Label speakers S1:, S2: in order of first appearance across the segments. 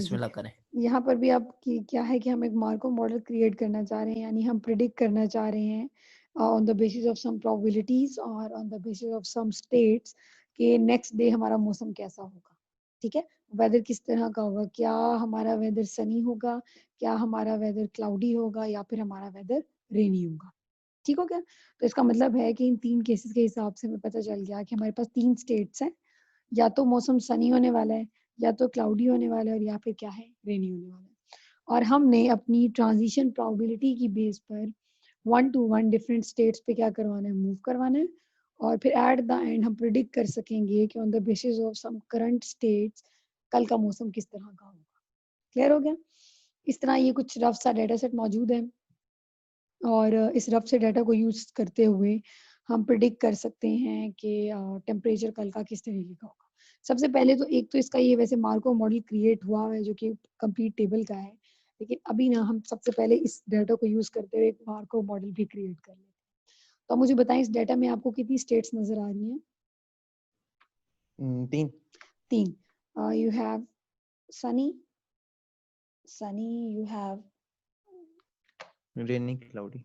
S1: बिस्मिल्लाह करें।
S2: यहाँ पर भी आपकी क्या है कि हम एक मार्कोव मॉडल क्रिएट करना चाह रहे हैं, यानी हम प्रिडिक्ट करना चाह रहे हैं on the basis of some probabilities और on the basis of some states कि नेक्स्ट डे हमारा मौसम कैसा होगा। ठीक है, वेदर किस तरह का होगा, क्या हमारा वेदर सनी होगा, क्या हमारा वेदर क्लाउडी होगा, या फिर हमारा वेदर रेनी होगा। ठीक हो गया। तो इसका मतलब है कि इन 3 केसेस के हिसाब से हमें पता चल गया कि हमारे पास 3 स्टेट्स हैं, या तो मौसम सनी होने वाला है, या तो क्लाउडी होने वाला है, और या फिर क्या है, रेनी होने वाला है। और हमने अपनी ट्रांजिशन प्रोबेबिलिटी की बेस पर 1 to 1 डिफरेंट स्टेट्स पे क्या करवाना है, मूव करवाना है, और फिर एट द एंड हम प्रिडिक्ट कर सकेंगे कि on the basis of some current states कल का मौसम किस तरह का होगा। क्लियर हो गया। इस तरह ये कुछ रफ सा डेटा सेट मौजूद है, और इस रफ से डाटा को यूज करते हुए हम प्रिडिक्ट कर सकते हैं कि टेम्परेचर कल का किस तरीके का होगा। सबसे पहले तो एक तो इसका ये वैसे मार्कोव मॉडल क्रिएट हुआ है जो कि कंप्लीट टेबल का है, लेकिन अभी ना हम सबसे पहले इस डाटा को यूज करते हुए एक मार्कोव मॉडल भी क्रिएट कर लेते हैं। तो मुझे बताएं, इस डाटा में आपको कितनी स्टेट्स नजर आ रही हैं? 3। You have Sunny, you have
S1: rainy, cloudy,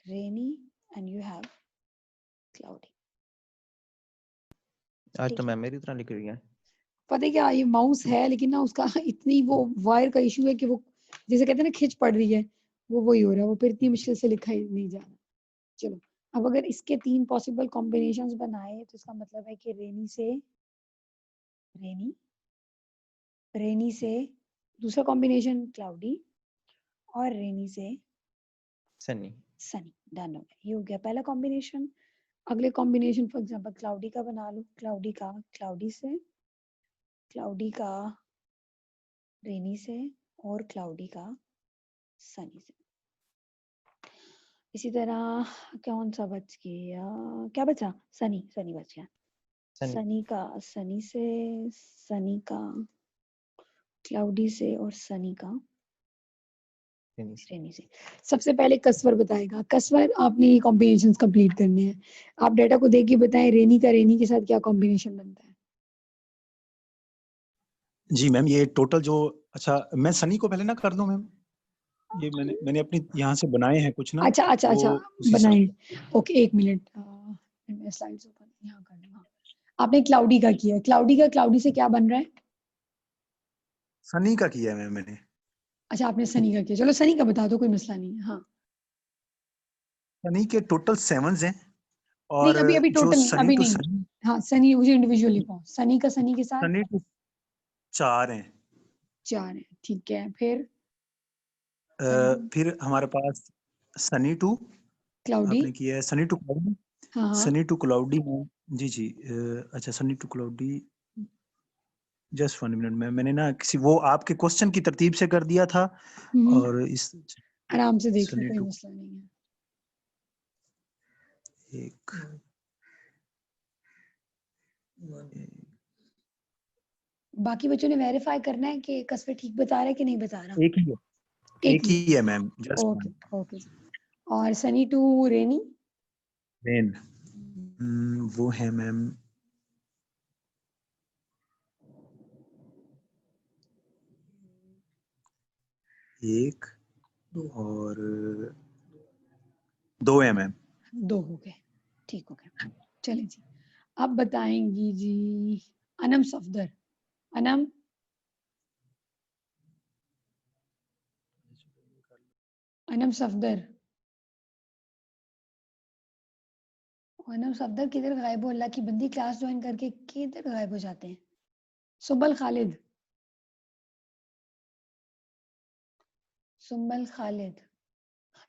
S2: rainy, and you have cloudy।
S1: आज तो मैम मेरी तरह लिख रही है।
S2: पता है क्या, ये माउस है लेकिन ना उसका इतनी वो वायर का इशू है कि वो जैसे कहते हैं ना खिंच पड़ रही है, वो वही हो रहा है, वो फिर इतनी मुश्किल से लिखा ही नहीं जा रहा। चलो, अब अगर इसके 3 पॉसिबल कॉम्बिनेशंस बनाए तो इसका मतलब है कि रेनी से रेनी, रेनी से दूसरा कॉम्बिनेशन क्लाउडी, और रेनी से
S1: सनी।
S2: सनी। डन हो गया, ये हो गया पहला कॉम्बिनेशन। अगले कॉम्बिनेशन फॉर एग्जांपल क्लाउडी का बना लो, क्लाउडी का क्लाउडी से, क्लाउडी का रेनी से, और क्लाउडी का सनी से। इसी तरह कौन सा बच गया, क्या बचा, सनी, सनी बच गया। सनी का सनी से, सनी का क्लाउडी से, और सनी का रेनी से। सबसे पहले कसवर बताएगा। कसवर आपने ये कॉम्बिनेशंस कंप्लीट करने हैं। आप डाटा को देख के बताएं रेनी का रेनी के साथ क्या कॉम्बिनेशन बनता है।
S3: जी मैम, ये टोटल जो, अच्छा मैं सनी को पहले ना कर दूं मैम, ये मैंने अपनी यहाँ से बनाए हैं कुछ ना।
S2: अच्छा बनाए। ओके, 1 मिनट, मैं स्लाइड्स ओपन यहाँ कर लूंगा। आपने क्लाउडी का किया, क्लाउडी का क्लाउडी से क्या बन रहा है?
S3: सनी का किया है मैम मैंने।
S2: अच्छा, आपने सनी का किया, चलो सनी का बता दो, कोई मसला नहीं है। हाँ,
S3: सनी के टोटल 7 हैं, और
S2: नहीं अभी टोटल नहीं, अभी नहीं।
S3: सनी,
S2: हाँ, सनी मुझे इंडिविजुअली पाओ, सनी का सनी के साथ
S3: सनी टू 4 हैं।
S2: 4 है, ठीक है। फिर
S3: फिर हमारे पास सनी टू
S2: क्लाउडी,
S3: आपने किया है, सनी टू क्लाउडी,
S2: हाँ
S3: सनी टू क्लाउडी है। जी जी, अच्छा sunny to cloudy, just 1 minute में मैंने ना किसी वो आपके क्वेश्चन की तरतीब से कर दिया था, और इस
S2: आराम से देख लो,
S3: सनी
S2: कोई
S3: टू
S2: मसला नहीं है।
S3: एक
S2: बाकी बच्चों ने वेरीफाई करना है कि कसवे ठीक बता रहा है कि नहीं बता रहा।
S3: एक ही है मैम, जस्ट
S2: ओके ओके। और सनी टू रेनी,
S3: रेन, वो है मैम एक, और 2 है मैम।
S2: 2 हो गए, ठीक हो गया। चलिए जी, अब बताएंगी जी अनम सफदर। अनम, अनम सफदर, अनम सफदर किधर गायब हो? अल्लाह की बंदी, क्लास ज्वाइन करके किधर गायब हो जाते हैं? सुम्बल खालिद, सुम्बल खालिद,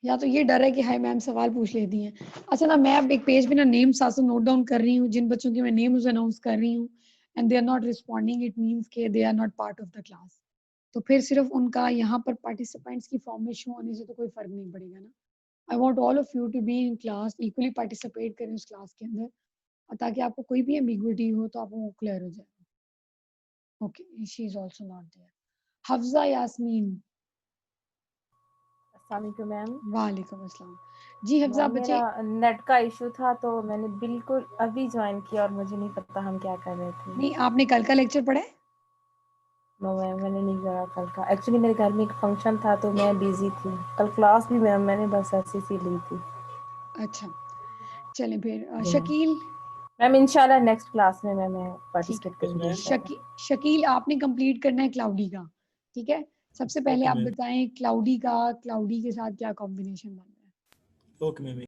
S2: या तो ये डर है कि हाय मैम सवाल पूछ लेती हैं। अच्छा ना, मैं अब एक पेज पे ना नेम साथ नोट डाउन कर रही हूँ, जिन बच्चों के मैं नेम अनाउंस कर रही हूँ and they are not responding, it means के they are not part of the class. तो फिर सिर्फ उनका यहाँ पर पार्टिसिपेंट्स की फॉर्म में शो होने से तो कोई फर्क नहीं पड़ेगा ना। I want all of you to be in class, equally participate करें उस क्लास के अंदर, और ताकि आपको कोई भी एम्बिग्विटी हो तो आपको क्लियर हो जाए। Okay, she is also not there. Hafza Yasmin,
S4: अस्सलाम वालेकुम मैम।
S2: वालेकुम अस्सलाम जी। हफ्जा बच्चे,
S4: मेरा नेट का इशू था तो मैंने बिल्कुल अभी ज्वाइन किया और मुझे नहीं पता हम क्या कर रहे थे।
S2: नहीं आपने कल का लेक्चर पढ़ा है?
S4: नो मैम मैंने नहीं करा कल का। एक्चुअली मेरे घर में एक फंक्शन था तो मैं बिजी थी। कल क्लास भी मैम मैंने बस ऐसे सी ली थी।
S2: अच्छा, चलें फिर
S4: जी
S2: शकील।
S4: मैम इंशाल्लाह नेक्स्ट क्लास में मैं
S2: ठीक
S4: पार्टिसिपेट
S2: है,
S4: करूंगी इंशाल्लाह।
S2: शकील आपने कंप्लीट करना है क्लाउडी का, ठीक है। सबसे पहले
S3: ओके
S2: आप
S3: मैम।
S2: बताएं क्लाउडी के साथ क्या कॉम्बिनेशन बन रहा
S3: ओके मैम।
S2: है।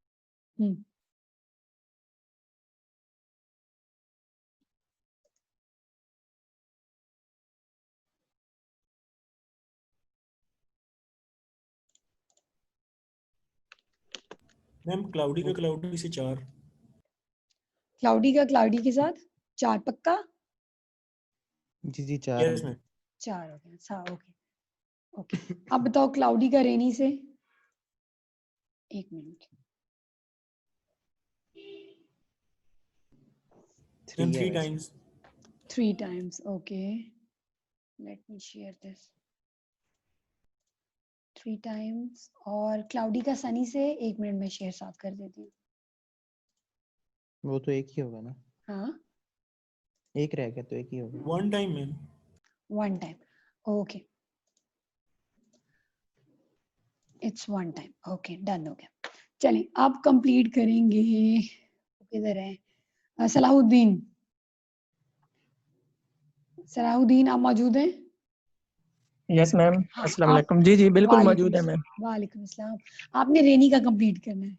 S3: मैम क्लाउडी का क्लाउडी से 4।
S2: क्लाउडी का क्लाउडी के साथ 4 पक्का।
S1: जी जी 4
S3: यस मैम।
S2: 4 हो गया। Okay okay. अब बताओ क्लाउडी का रेनी से। 1 मिनट।
S3: मैम
S1: 3 है
S3: 3
S1: वैसे।
S3: Times.
S2: 3 times. Okay. Let me share this. 3 times. और क्लाउडी का सनी से 1 मिनट में शेयर साथ कर देती हूँ।
S1: वो तो एक ही होगा ना,
S2: हाँ,
S1: एक रह गया तो एक ही होगा।
S3: 1 time ma'am.
S2: 1 time. Okay. It's 1 time. Okay, done हो गया। चलें आप कंप्लीट करेंगे। किधर है सलाहुद्दीन? सलाहुद्दीन आप मौजूद हैं?
S5: Yes ma'am.
S2: हाँ,
S5: अस्सलाम
S2: आप
S5: वालेकुम। जी जी बिल्कुल
S2: वालेकुम
S5: मौजूद है मैम।
S2: वालेकुम अस्सलाम। आपने रेनी का कंप्लीट करना है।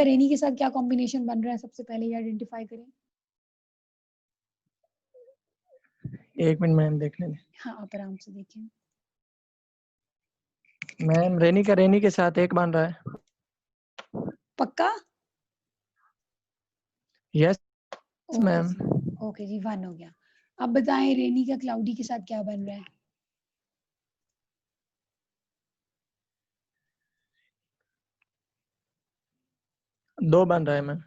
S2: रेनी के साथ क्या कॉम्बिनेशन बन रहा है सबसे पहले ये आइडेंटिफाई करें।
S5: एक मिनट मैम देख लें।
S2: हाँ, आप आराम से देखें।
S5: मैम रेनी के साथ एक बन रहा है।
S2: पक्का?
S5: Yes
S2: okay
S5: ma'am.
S2: जी, ओके जी 1 हो गया। अब बताएं रेनी का क्लाउडी के साथ क्या बन रहा है।
S5: दो बन रहा है मैम।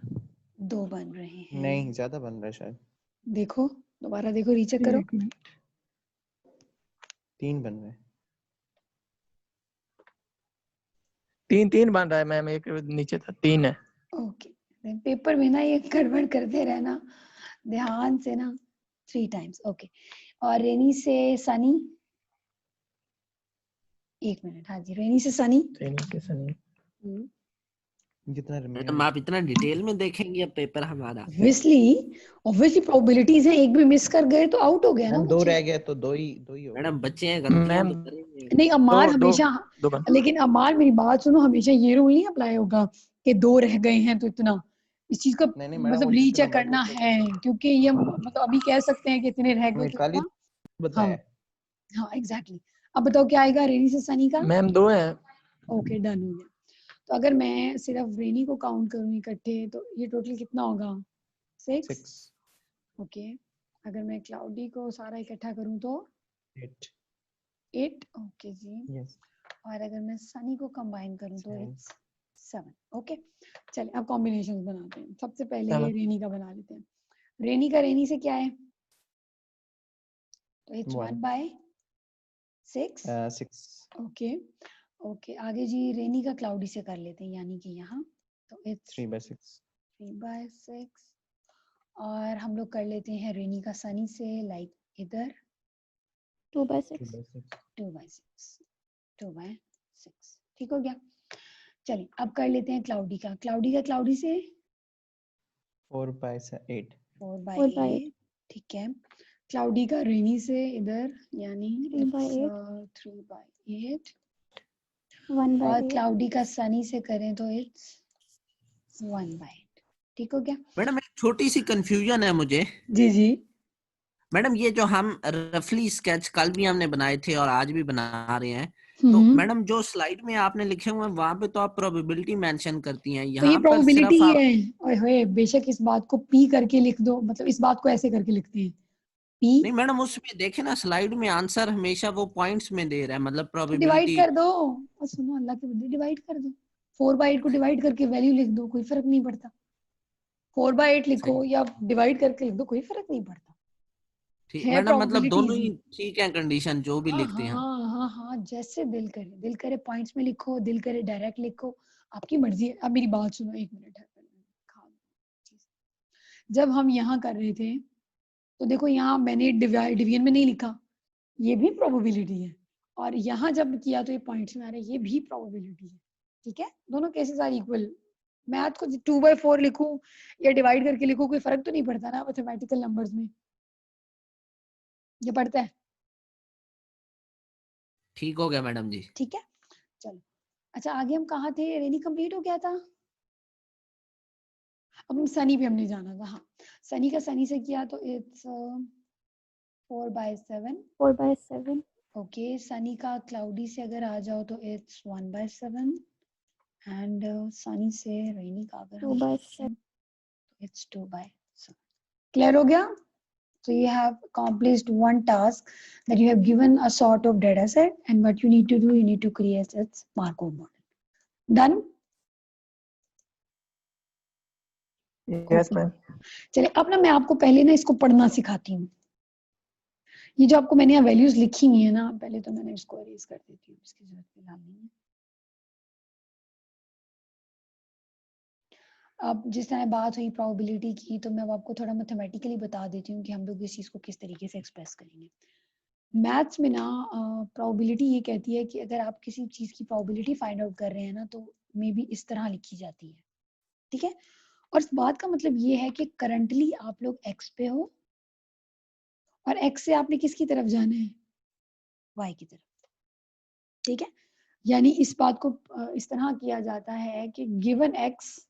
S2: 2 बन रहे हैं।
S1: नहीं ज्यादा बन रहा है शायद,
S2: देखो दोबारा देखो, रीचेक करो।
S5: एक मिनट।
S1: 3 बन रहे हैं।
S5: 3 बन रहा है मैम, एक नीचे था 3 है।
S2: ओके, पेपर में ना ये गड़बड़ करते रहना ध्यान से ना। 3 टाइम्स ओके। और रेनी से सनी। 1 मिनट। हाँ जी, रेनी से सनी।
S5: रेनी के सनी।
S1: जितना
S6: मैडम
S1: रिमेनिंग
S6: आप इतना डिटेल में देखेंगे अब पेपर हमारा।
S2: ऑब्वियसली प्रोबेबिलिटीज हैं, एक भी मिस कर गए तो आउट हो गया ना
S1: मैम 2
S2: बच्चे।
S1: रह गया तो दो ही होगा।
S6: मैडम बच्चे हैं, गलतियां
S5: मैम
S6: तो करेंगे।
S2: नहीं अमाल
S5: दो
S2: हमेशा,
S5: दो बन।
S2: लेकिन अमाल मेरी बात सुनो, हमेशा ये रूल नहीं अप्लाई होगा कि 2 रह गए हैं तो इतना। इस चीज का
S1: नहीं मैडम,
S2: मतलब
S1: वो जितना
S2: रीचेक
S1: बन
S2: करना
S1: रहा
S2: है, क्योंकि ये मतलब अभी कह सकते हैं कि इतने रह गए तो
S1: काली
S2: इतना। हाँ
S1: बताया।
S2: हाँ एग्जैक्टली। अब बताओ क्या आएगा रेनी से सनी का।
S5: मैम 2 है।
S2: ओके डन हो गया। तो अगर मैं सिर्फ रेनी को काउंट करूँ इकट्ठे तो ये टोटल कितना होगा। 6।
S1: 6
S2: ओके। अगर मैं क्लाउडी को सारा इकट्ठा करूँ तो
S1: 8
S2: 8। ओके जी।
S1: यस
S2: और अगर मैं सनी को कंबाइन करूँ तो
S1: 7
S2: इट्स 7। ओके चलिए अब कॉम्बिनेशन बनाते हैं। सबसे पहले
S5: 7
S2: रेनी का बना लेते हैं। रेनी का रेनी से क्या है, तो इट्स 1
S1: 1
S2: बाय 6।
S1: 6
S2: okay okay. आगे जी रेनी का क्लाउडी से कर लेते हैं, यानी कि यहाँ तो इट्स
S1: 3/6
S2: 3/6। और हम लोग कर लेते हैं रेनी का सनी से, लाइक इधर
S7: 2/6।
S2: 2/6 2/6। ठीक हो गया। चलिए अब कर लेते हैं क्लाउडी का क्लाउडी से
S1: 4/8
S2: 4/8। ठीक है। क्लाउडी का रेनी से इधर, यानी
S7: 3/8
S2: 3/8।
S7: 1/8
S2: और क्लाउडी का सनी से करें तो इट्स 1/8। ठीक हो गया।
S6: मैडम एक छोटी सी कंफ्यूजन है मुझे।
S2: जी जी।
S6: मैडम ये जो हम रफली स्केच कल भी हमने बनाए थे और आज भी बना रहे हैं, तो मैडम जो स्लाइड में आपने लिखे हुए हैं वहां पे तो आप प्रोबेबिलिटी मेंशन करती हैं,
S2: तो ये
S6: यहाँ पर
S2: प्रोबेबिलिटी
S6: सिर्फ आप
S2: है। ओए होए, बेशक इस बात को पी करके लिख दो, मतलब इस बात को ऐसे करके लिखते हैं पी।
S6: नहीं मैडम, उसमें देखे ना स्लाइड में आंसर हमेशा वो पॉइंट्स में दे रहा है, मतलब
S2: तो डिवाइड
S6: प्रोबेबिलिटी।
S2: कर दो। और सुनो अल्लाह के बंदे, डिवाइड कर दो। 4/8 को डिवाइड करके वैल्यू लिख दो, कोई फर्क नहीं पड़ता। 4/8 लिखो या डिवाइड करके लिख दो, कोई फर्क नहीं पड़ता।
S6: ठीक
S2: है
S6: मैडम, मतलब दोनों
S2: प्रोबेबिलिटीज
S6: ही
S2: ही।
S6: ठीक है, कंडीशन जो भी
S2: हाँ
S6: लिखते हैं हम।
S2: हाँ हाँ हाँ, जैसे दिल करे पॉइंट्स में लिखो, दिल करे डायरेक्ट लिखो, आपकी मर्जी है। अब मेरी बात सुनो, 1 मिनट है। जब हम यहाँ कर रहे थे तो देखो यहाँ मैंने डिवीजन में नहीं लिखा, ये भी प्रोबेबिलिटी है, और यहाँ जब किया तो ये पॉइंट्स में आ रहा है, ये भी प्रोबेबिलिटी है। ठीक है, दोनों केसेस आर इक्वल। मैथ को 2/4 लिखूं या डिवाइड करके लिखूं, कोई फर्क तो नहीं पड़ता ना मैथमेटिकल नंबर्स में, ये पड़ता है।
S6: ठीक हो गया मैडम जी।
S2: ठीक है, चलो अच्छा आगे हम कहाँ थे? रेनी कंप्लीट हो गया था, अब हम सनी पे हमने जाना था। हाँ, सनी का सनी से किया तो इट्स 4/7।
S7: 4/7
S2: ओके, सनी का क्लाउडी से अगर आ जाओ तो इट्स 1/7, एंड सनी से रेनी का अगर हम
S7: 2/7
S2: इट्स 2/7। क्लियर हो गया? So you have accomplished one task, that you have given a sort of data set, and what you need to do, you need to create its Markov model. Done?
S5: Yes ma'am.
S2: चलिए अब ना मैं आपको पहले ना इसको पढ़ना सिखाती हूँ। ये जो आपको मैंने यहाँ वैल्यूज लिखी हुई है ना, पहले तो मैंने इसको अरेज कर देती हूँ, इसकी जरूरत फिलहाल नहीं है। अब जिस तरह बात हुई प्रोबेबिलिटी की, तो मैं अब आपको थोड़ा मैथमेटिकली बता देती हूँ कि हम लोग इस चीज़ को किस तरीके से एक्सप्रेस करेंगे। मैथ्स में ना प्रोबेबिलिटी ये कहती है कि अगर आप किसी चीज़ की प्रोबेबिलिटी फाइंड आउट कर रहे हैं ना, तो मे बी इस तरह लिखी जाती है। ठीक है, और इस बात का मतलब ये है कि करंटली आप लोग एक्स पे हो, और एक्स से आपने किसकी तरफ जाना है? वाई की तरफ। ठीक है, यानी इस बात को इस तरह किया जाता है कि given x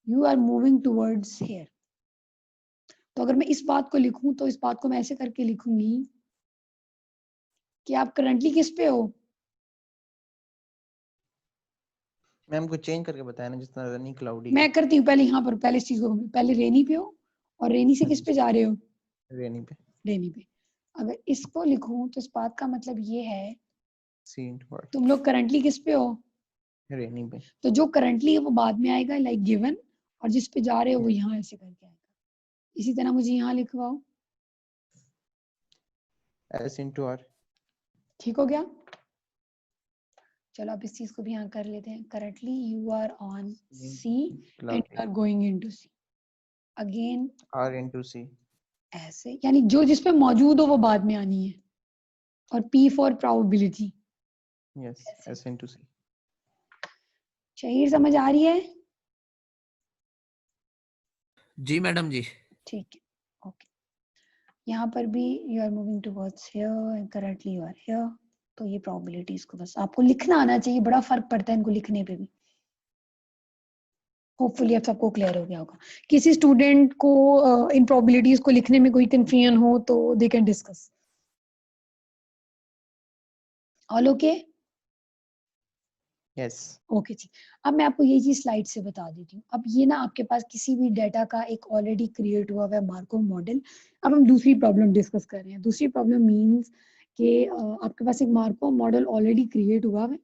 S2: you are moving towards here. तो अगर मैं इस बात को लिखूं तो इस बात को मैं ऐसे करके लिखूंगी कि आप करंटली किस पे हो?
S1: मैम को चेंज करके बताया ना, जिस तरह रनी क्लाउडी
S2: मैं करती हूँ पहले यहाँ पर, पहले इस चीज को, पहले रेनी पे हो, और रेनी से किस पे जा रहे हो?
S1: रेनी पे
S2: रेनी पे। अगर इसको लिखूं तो इस बात का मतलब ये है
S1: सी इनटू आर,
S2: तुम लोग करंटली किस पे हो?
S1: रेनी पे।
S2: तो जो करंटली है वो बाद में आएगा, लाइक गिवन, और जिस पे जा रहे हो वो यहाँ ऐसे करके आएगा। इसी तरह मुझे यहाँ लिखवाओ,
S1: एस इनटू आर।
S2: ठीक हो गया? चलो अब इस चीज को भी यहाँ कर लेते हैं। Currently you are on C and you are going into C, again
S1: are into C,
S2: ऐसे, यानी जो जिस पे मौजूद हो वो बाद में आनी है। और P for probability.
S1: Yes, S into C.
S2: Shaheer समझ आ रही है?
S6: जी मैडम जी।
S2: ठीक है, ओके। यहाँ पर भी you are moving towards here and currently you are here. तो ये प्रोबेबिलिटीज को बस आपको लिखना आना चाहिए, बड़ा फर्क पड़ता है इनको लिखने पे भी। होपफुली अब सबको क्लियर हो गया होगा। किसी स्टूडेंट को इन प्रोबेबिलिटीज को लिखने में कोई कंफ्यूजन हो तो they can discuss. All okay?
S1: Yes.
S2: Okay जी, अब मैं आपको ये चीज स्लाइड से बता देती हूँ। अब ये ना आपके पास किसी भी डाटा का एक ऑलरेडी क्रिएट हुआ है मार्कोव मॉडल। अब हम दूसरी प्रॉब्लम डिस्कस कर रहे हैं। दूसरी प्रॉब्लम मींस कि आपके पास एक मार्कोव मॉडल ऑलरेडी क्रिएट हुआ है,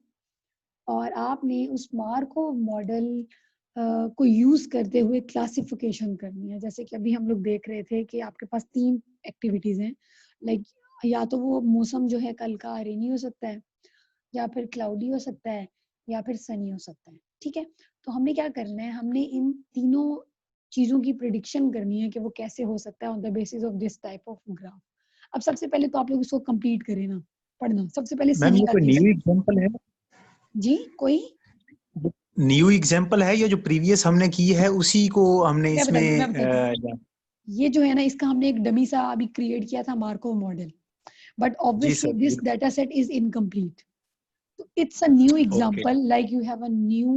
S2: और आपने उस मार्कोव मॉडल को यूज करते हुए क्लासिफिकेशन करनी है। जैसे कि अभी हम लोग देख रहे थे कि आपके पास 3 एक्टिविटीज हैं, लाइक या तो वो मौसम जो है कल का रेनी हो सकता है, या फिर क्लाउडी हो सकता है, या फिर सनी हो सकता है। ठीक है, तो हमने क्या करना है, हमने इन तीनों चीजों की प्रिडिक्शन करनी है कि वो कैसे हो सकता है on the basis of this type of graph. अब सबसे पहले तो आप लोग इसको कंप्लीट करें ना, पढ़ना। सबसे पहले
S3: मैम
S2: सनी
S3: ये
S2: का
S3: कोई
S2: केस।
S3: न्यू एग्जांपल है?
S2: जी, कोई
S3: न्यू एग्जांपल है, ये जो प्रीवियस हमने की है उसी को हमने
S2: मैं
S3: इसमें
S2: बताती हूँ। ये जो है ना, इसका हमने एक डमी सा अभी क्रिएट किया था Markov model, but obviously
S3: sir,
S2: this data set is incomplete. तो it's a new example, like you have a new,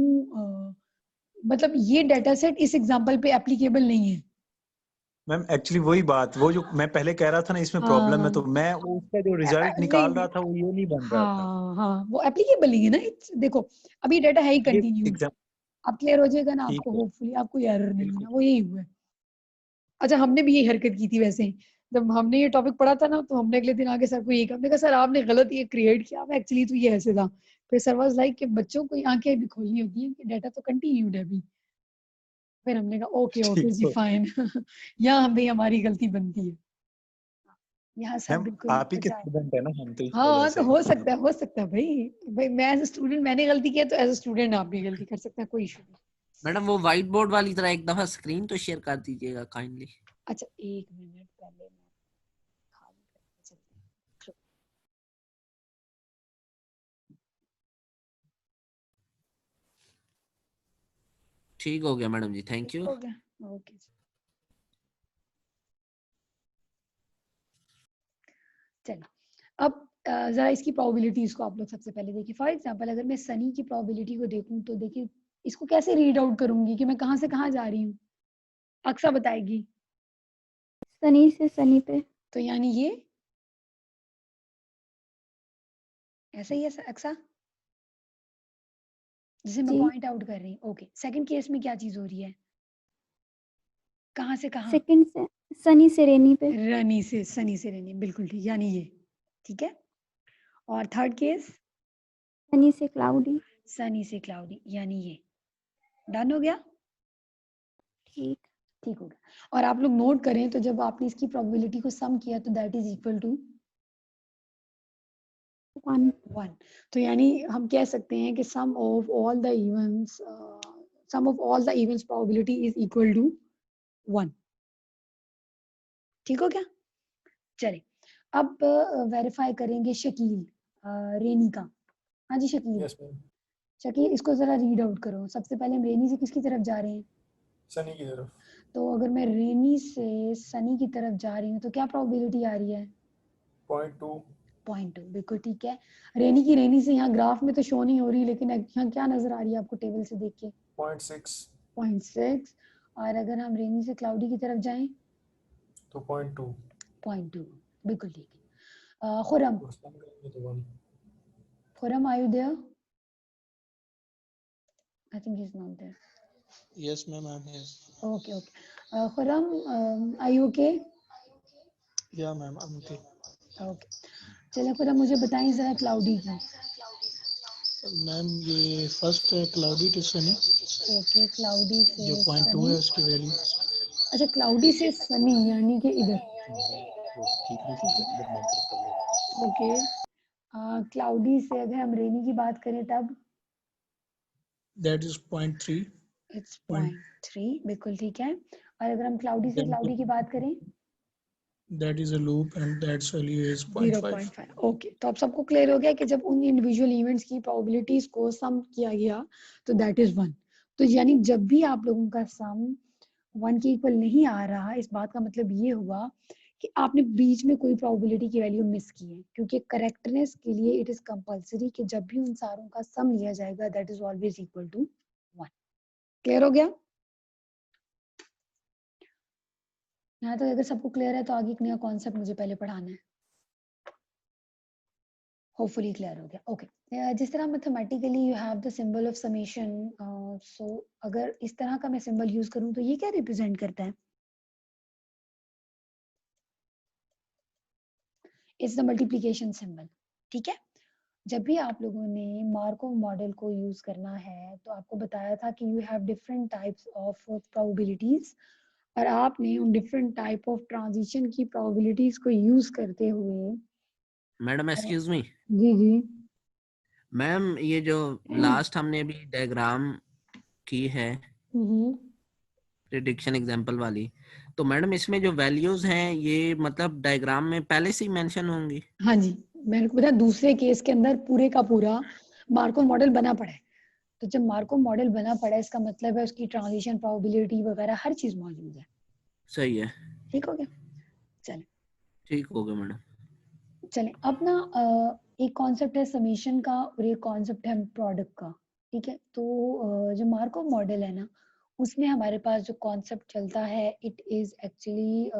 S2: मतलब ये डाटा सेट इस एग्जांपल पे एप्लीकेबल नहीं है।
S3: मैम एक्चुअली वही बात, वो जो मैं पहले कह रहा था ना, इसमें प्रॉब्लम है, तो मैं उसका जो रिजल्ट निकाल रहा था वो ये नहीं बन रहा था।
S2: हाँ, वो एप्लीकेबल नहीं है ना। देखो अभी डाटा है ही
S3: ये
S2: कंटिन्यू,
S3: एग्जाम
S2: अब क्लियर हो जाएगा ना
S3: ठीक
S2: आपको,
S3: है,
S2: होपफुली आपको ये एरर नहीं
S3: बिल्कुल।
S2: होना, वो यही हुआ है। अच्छा, हमने भी यही हरकत की थी वैसे। जब हमने ये टॉपिक पढ़ा था ना, तो हमने अगले दिन आगे सर को यही कहा, हमने कहा सर आपने गलत ये क्रिएट किया, एक्चुअली तो ये ऐसे था। फिर सर वाज लाइक कि बच्चों को आंखें भी खोलनी होती है कि डाटा तो कंटिन्यूड है अभी। फिर हमने कहा ओके
S3: ठीक
S2: जी,
S3: तो
S2: फाइन। यहाँ हम भी हमारी गलती बनती है, यहाँ सब
S3: मैम
S2: बिल्कुल
S3: आप ही के
S2: अच्छा है।
S3: स्टूडेंट है ना हम, तो इस वजह
S2: हाँ, तो
S3: से।
S2: हो सकता है भाई मैं एज ए स्टूडेंट मैंने गलती किया, तो एज ए स्टूडेंट आप भी गलती कर सकते हैं, कोई इशू नहीं।
S6: मैडम वो व्हाइट बोर्ड वाली तरह एक दफा स्क्रीन तो शेयर कर दीजिएगा काइंडली।
S2: अच्छा एक मिनट पहले मैं खाली करके चलती हूँ।
S6: ठीक हो गया मैडम जी, थैंक यू।
S2: हो गया, ओके। चलो अब जरा इसकी प्रोबेबिलिटीज को आप लोग सबसे पहले देखिए। फॉर एग्जांपल अगर मैं सनी की प्रोबेबिलिटी को देखूं तो देखिए इसको कैसे रीड आउट करूंगी कि मैं कहाँ से कहाँ जा रही हूँ। अक्सा बताएगी।
S7: सनी से सनी पे।
S2: तो यानी ये ऐसा ही है अक्सा, जिसे मैं
S7: जी।
S2: पॉइंट आउट कर रही हूँ। ओके, सेकंड केस में क्या चीज हो रही है, कहाँ से कहाँ?
S7: सेकंड से सनी से रेनी पे।
S2: रनी से सनी से रनी, बिल्कुल ठीक, यानी ये ठीक है। और थर्ड केस
S7: सनी से क्लाउडी।
S2: सनी से क्लाउडी, यानी ये डन हो गया।
S7: ठीक।
S2: ठीक हो गया। और आप लोग नोट करें तो जब आपने इसकी प्रोबेबिलिटी को सम किया तो दैट इज इक्वल टू 1। तो यानी हम कह सकते हैं कि sum of all the events probability is equal to 1। ठीक हो गया। चले अब वेरीफाई करेंगे शकील रेनी का। हाँ जी शकील।
S8: Yes ma'am.
S2: शकील इसको जरा रीड आउट करो। सबसे पहले हम रेनी से किसकी तरफ जा रहे हैं?
S8: सनी की तरफ।
S2: तो अगर मैं रेनी से सनी की तरफ जा रही हूँ तो क्या प्रोबेबिलिटी आ रही है?
S8: 0.2।
S2: 0.2, बिल्कुल ठीक है। रेनी से यहाँ ग्राफ में तो शो नहीं हो रही, लेकिन यहाँ क्या नजर आ रही है आपको टेबल से देख के?
S8: 0.6।
S2: 0.6। और अगर हम रेनी से क्लाउडी की तरफ जाएं
S8: तो 0.2।
S2: 0.2, बिल्कुल ठीक है। खुरम,
S8: तो 1।
S2: Khurram are you there? I think he is not there.
S1: Yes, ma'am, I'm here.
S2: Okay okay. Khurram are you okay?
S1: Yeah, ma'am, I'm okay.
S2: Okay, चलिए खुरम मुझे बताएं जरा क्लाउडी की।
S1: मैम ये फर्स्ट है cloudy to sunny,
S2: okay, cloudy से
S1: जो 0.2
S2: सनी।
S1: है उसकी वैल्यू।
S2: अच्छा, क्लाउडी से सनी यानी कि इधर। ओके, क्लाउडी से अगर हम रेनी की बात करें तब
S1: दैट इज 0.3।
S2: इट्स 0.3, बिल्कुल ठीक है। और अगर हम क्लाउडी से क्लाउडी की बात करें
S1: that is a loop and that's value is 0.5।
S2: 0.5। Okay, तो अब सबको क्लियर हो गया कि जब उन इंडिविजुअल इवेंट्स की प्रोबेबिलिटीज को सम किया गया तो दैट इज 1। तो यानी जब भी आप लोगों का सम 1 के इक्वल नहीं आ रहा, इस बात का मतलब ये हुआ कि आपने बीच में कोई प्रोबेबिलिटी की वैल्यू मिस की है, क्योंकि करेक्टनेस के लिए इट इज कंपलसरी कि जब भी उन सारों का सम लिया जाएगा that is always equal to 1। Clear हो गया? यहाँ तक अगर सबको क्लियर है तो आगे एक नया कॉन्सेप्ट मुझे पहले पढ़ाना है। होपफुली क्लियर हो गया। ओके, जिस तरह mathematically you have the symbol of summation, so अगर इस तरह का मैं सिंबल यूज करूं तो ये क्या रिप्रेजेंट करता है? It's the multiplication symbol. ठीक है, जब भी आप लोगों ने मार्कोव मॉडल को यूज करना है तो आपको बताया था कि you have different types of probabilities, और आपने उन डिफरेंट टाइप ऑफ ट्रांजिशन की प्रोबेबिलिटीज को यूज करते हुए।
S6: Madam excuse me.
S2: जी जी।
S6: मैम ये जो लास्ट हमने अभी डायग्राम की है प्रिडिक्शन एग्जांपल वाली, तो मैडम इसमें जो वैल्यूज हैं ये मतलब डायग्राम में पहले से ही मेंशन होंगी?
S2: हाँ जी, मैंने को बताया दूसरे केस के अंदर पूरे का पूरा मार्कोव मॉडल बना पड़ा है। तो जब मार्कोव मॉडल बना पड़ा है इसका मतलब है उसकी ट्रांजिशन प्रोबेबिलिटी वगैरह हर चीज मौजूद है।
S6: सही है,
S2: ठीक हो गया। चले
S6: ठीक हो गया मैडम।
S2: चले अब ना एक कॉन्सेप्ट है समेशन का और एक कॉन्सेप्ट है प्रोडक्ट का। ठीक है, तो जो मार्कोव मॉडल है ना उसमें हमारे पास जो कॉन्सेप्ट चलता है it is actually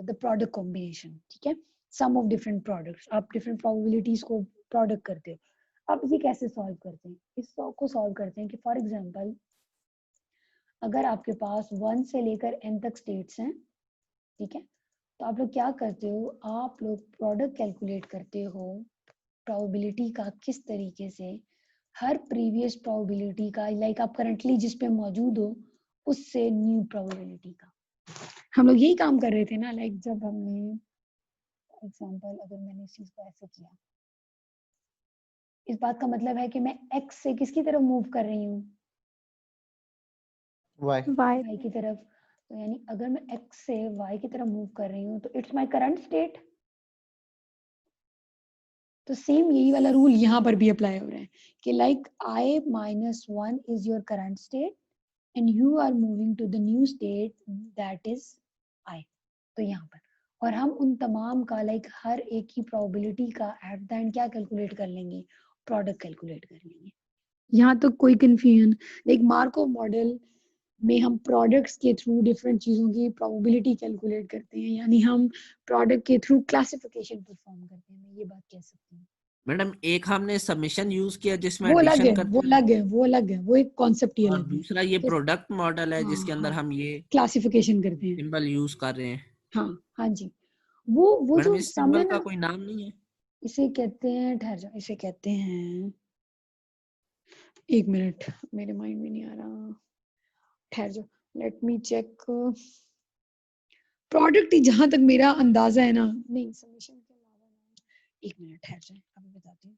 S2: the product combination. ठीक है, सम ऑफ डिफरेंट प्रोडक्ट्स, आप डिफरेंट प्रोबेबिलिटीज को प्रोडक्ट करते हो। अब ये कैसे सॉल्व करते हैं? इस को सॉल्व करते हैं कि फॉर एग्जांपल अगर आपके पास 1 से लेकर n तक स्टेट्स हैं, ठीक है, तो आप लोग क्या करते हो, आप लोग प्रोडक्ट कैलकुलेट करते हो प्रोबेबिलिटी का किस तरीके से, हर प्रीवियस प्रोबेबिलिटी का, लाइक आप करंटली जिस पे मौजूद हो उससे न्यू प्रोबेबिलिटी का। हम लोग यही काम कर रहे थे ना, लाइक जब हमने एग्जांपल अगर मैंने इस चीज को ऐसे किया, इस बात का मतलब है कि मैं x से किसकी तरफ मूव कर रही हूँ?
S1: वाई।
S7: वाई।
S2: y की तरफ। तो यानी अगर मैं x से y की तरफ मूव कर रही हूँ तो इट्स माय करंट स्टेट। तो सेम यही वाला रूल यहाँ पर भी अप्लाई हो रहा है कि like i-1 is your current state and you are moving to the new state that is i। तो यहाँ पर और हम उन तमाम का लाइक हर एक की प्रोबेबिलिटी का एट द एंड क्या कैलकुलेट कर लेंगे, प्रोडक्ट कैलकुलेट कर लेंगे। यहाँ तो कोई कंफ्यूजन, लाइक मार्कोव मॉडल में हम प्रोडक्ट्स के थ्रू डिफरेंट चीजों की प्रोबेबिलिटी कैलकुलेट करते हैं, यानी हम प्रोडक्ट के थ्रू क्लासिफिकेशन परफॉर्म करते हैं, मैं ये बात कह सकती हूँ।
S6: मैडम एक हमने सबमिशन यूज किया जिसमें
S2: वो अलग
S6: एडिशन
S2: है,
S6: करते
S2: वो
S6: हैं,
S2: अलग है, वो अलग है, वो एक कॉन्सेप्ट ही
S6: और
S2: अलग है।
S6: दूसरा ये
S2: तो
S6: प्रोडक्ट मॉडल है
S2: हाँ,
S6: जिसके अंदर
S2: हाँ,
S6: हम ये
S2: क्लासिफिकेशन करते हैं।
S6: सिंबल यूज कर रहे हैं।
S2: हाँ हाँ जी, वो
S6: मैडम
S2: जो
S6: इस
S2: सामने
S6: सिंबल का
S2: ना,
S6: कोई नाम नहीं है?
S2: इसे कहते हैं, ठहर जाओ, इसे कहते हैं, एक मिनट मेरे माइंड में नहीं आ रहा, ठहर जाओ, लेट मी चेक। प्रोडक्ट ही जहां तक मेरा अंदाजा है ना, नहीं सबमिशन के अलावा ना, एक मिनट ठहर जाए, अभी बताती हूँ।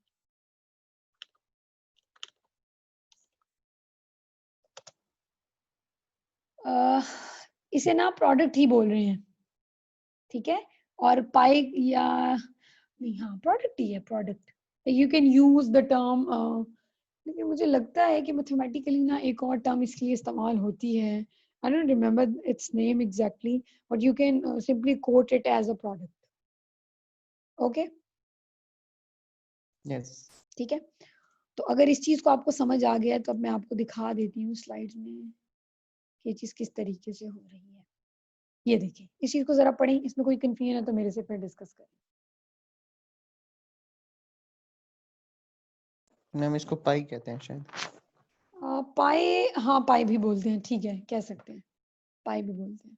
S2: इसे ना प्रोडक्ट ही बोल रहे हैं, ठीक है, और पाई या नहीं, हाँ प्रोडक्ट ही है, product. You can use the term, लेकिन मुझे लगता है कि मैथमेटिकली ना एक और टर्म इसके लिए इस्तेमाल होती है, I don't remember its name exactly, but you can simply quote it as a product. Okay,
S5: yes.
S2: ठीक है। तो अगर इस चीज को आपको समझ आ गया है तो अब मैं आपको दिखा देती हूँ स्लाइड्स में कि ये चीज किस तरीके से हो रही है। ये देखिए, इस चीज को जरा पढ़ें, इसमें कोई कंफ्यूजन है तो मेरे से फिर डिस्कस करें।
S5: मैम इसको पाई कहते हैं शायद।
S2: पाई, हाँ पाई भी बोलते हैं, ठीक है, कह सकते हैं, पाई भी बोलते हैं।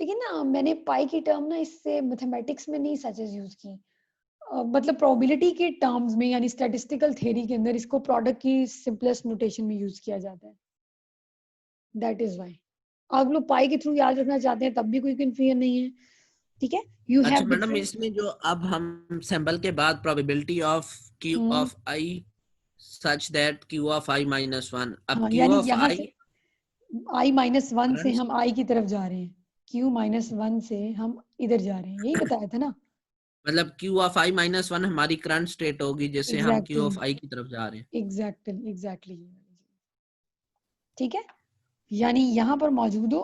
S2: लेकिन ना मैंने पाई की टर्म ना इससे मैथमेटिक्स में नहीं सच यूज की, मतलब प्रोबेबिलिटी के टर्म्स में, यानी स्टैटिस्टिकल थ्योरी के अंदर इसको प्रोडक्ट की सिंपलेस्ट नोटेशन में यूज किया जाता है, दैट इज व्हाई। आप लोग पाई के थ्रू याद रखना चाहते हैं तब भी कोई कंफ्यूजन नहीं है, ठीक है। यू
S6: अच्छा
S2: हैव
S6: मैडम,
S2: डिफरेंट,
S6: इसमें जो अब हम सिंबल के बाद probability of Q of I such that Q of I -1, अब
S2: हाँ
S6: Q
S2: यानी
S6: ऑफ
S2: यहाँ
S6: I
S2: से i-1 से
S6: करंट,
S2: हम i की तरफ जा रहे हैं, q-1 से हम इधर जा रहे हैं, यही बताया था ना।
S6: मतलब Q ऑफ I -1 हमारी करंट स्टेट होगी जिससे हम Q
S2: एग्जैक्टली,
S6: ऑफ I की तरफ जा रहे हैं।
S2: एग्जैक्टली, एग्जैक्टली, ठीक है, यानी यहाँ पर मौजूद हो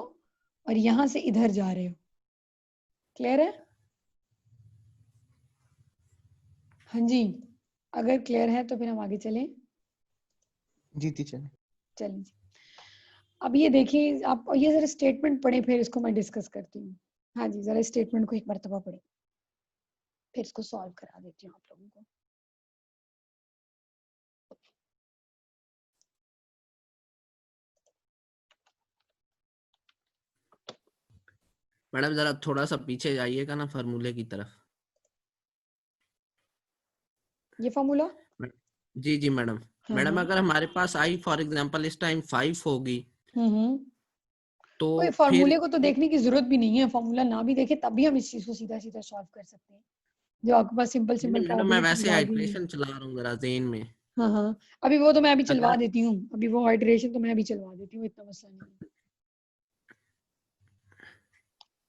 S2: और यहाँ से इधर जा रहे हो, क्लियर है? हाँ जी, अगर क्लियर है तो फिर हम आगे चलें।
S5: जी चलें।
S2: चलें जी, अब ये देखिए, आप ये जरा स्टेटमेंट पढ़े, फिर इसको मैं डिस्कस करती हूँ। हाँ जी, जरा स्टेटमेंट को एक मर्तबा पढ़े, फिर इसको सॉल्व करा देती हूँ आप लोगों को।
S6: मैडम जरा थोड़ा सा पीछे जाइएगा ना फार्मूले की तरफ।
S2: ये फॉर्मूला,
S6: जी जी मैडम।
S2: हाँ
S6: मैडम
S2: हाँ,
S6: अगर हमारे पास I फॉर एग्जांपल इस टाइम 5 होगी तो
S2: कोई
S6: फिर
S2: फॉर्मूले को तो देखने की जरूरत भी नहीं है, फॉर्मूला ना भी देखे तब भी हम इस चीज को सीधा सीधा सॉल्व कर सकते हैं, जो आपके पास सिंपल सिंपल
S6: मैडम मैं
S2: प्रोबेबिलिटीज
S6: वैसे
S2: आ गई हैं।
S6: आइट्रेशन चला रहा हूँ जरा ज़हन में।
S2: हाँ हाँ, अभी वो तो मैं अभी चलवा
S6: अगर
S2: देती हूँ, अभी वो हाइड्रेशन तो मैं अभी चलवा देती हूँ, इतना मसला नहीं है,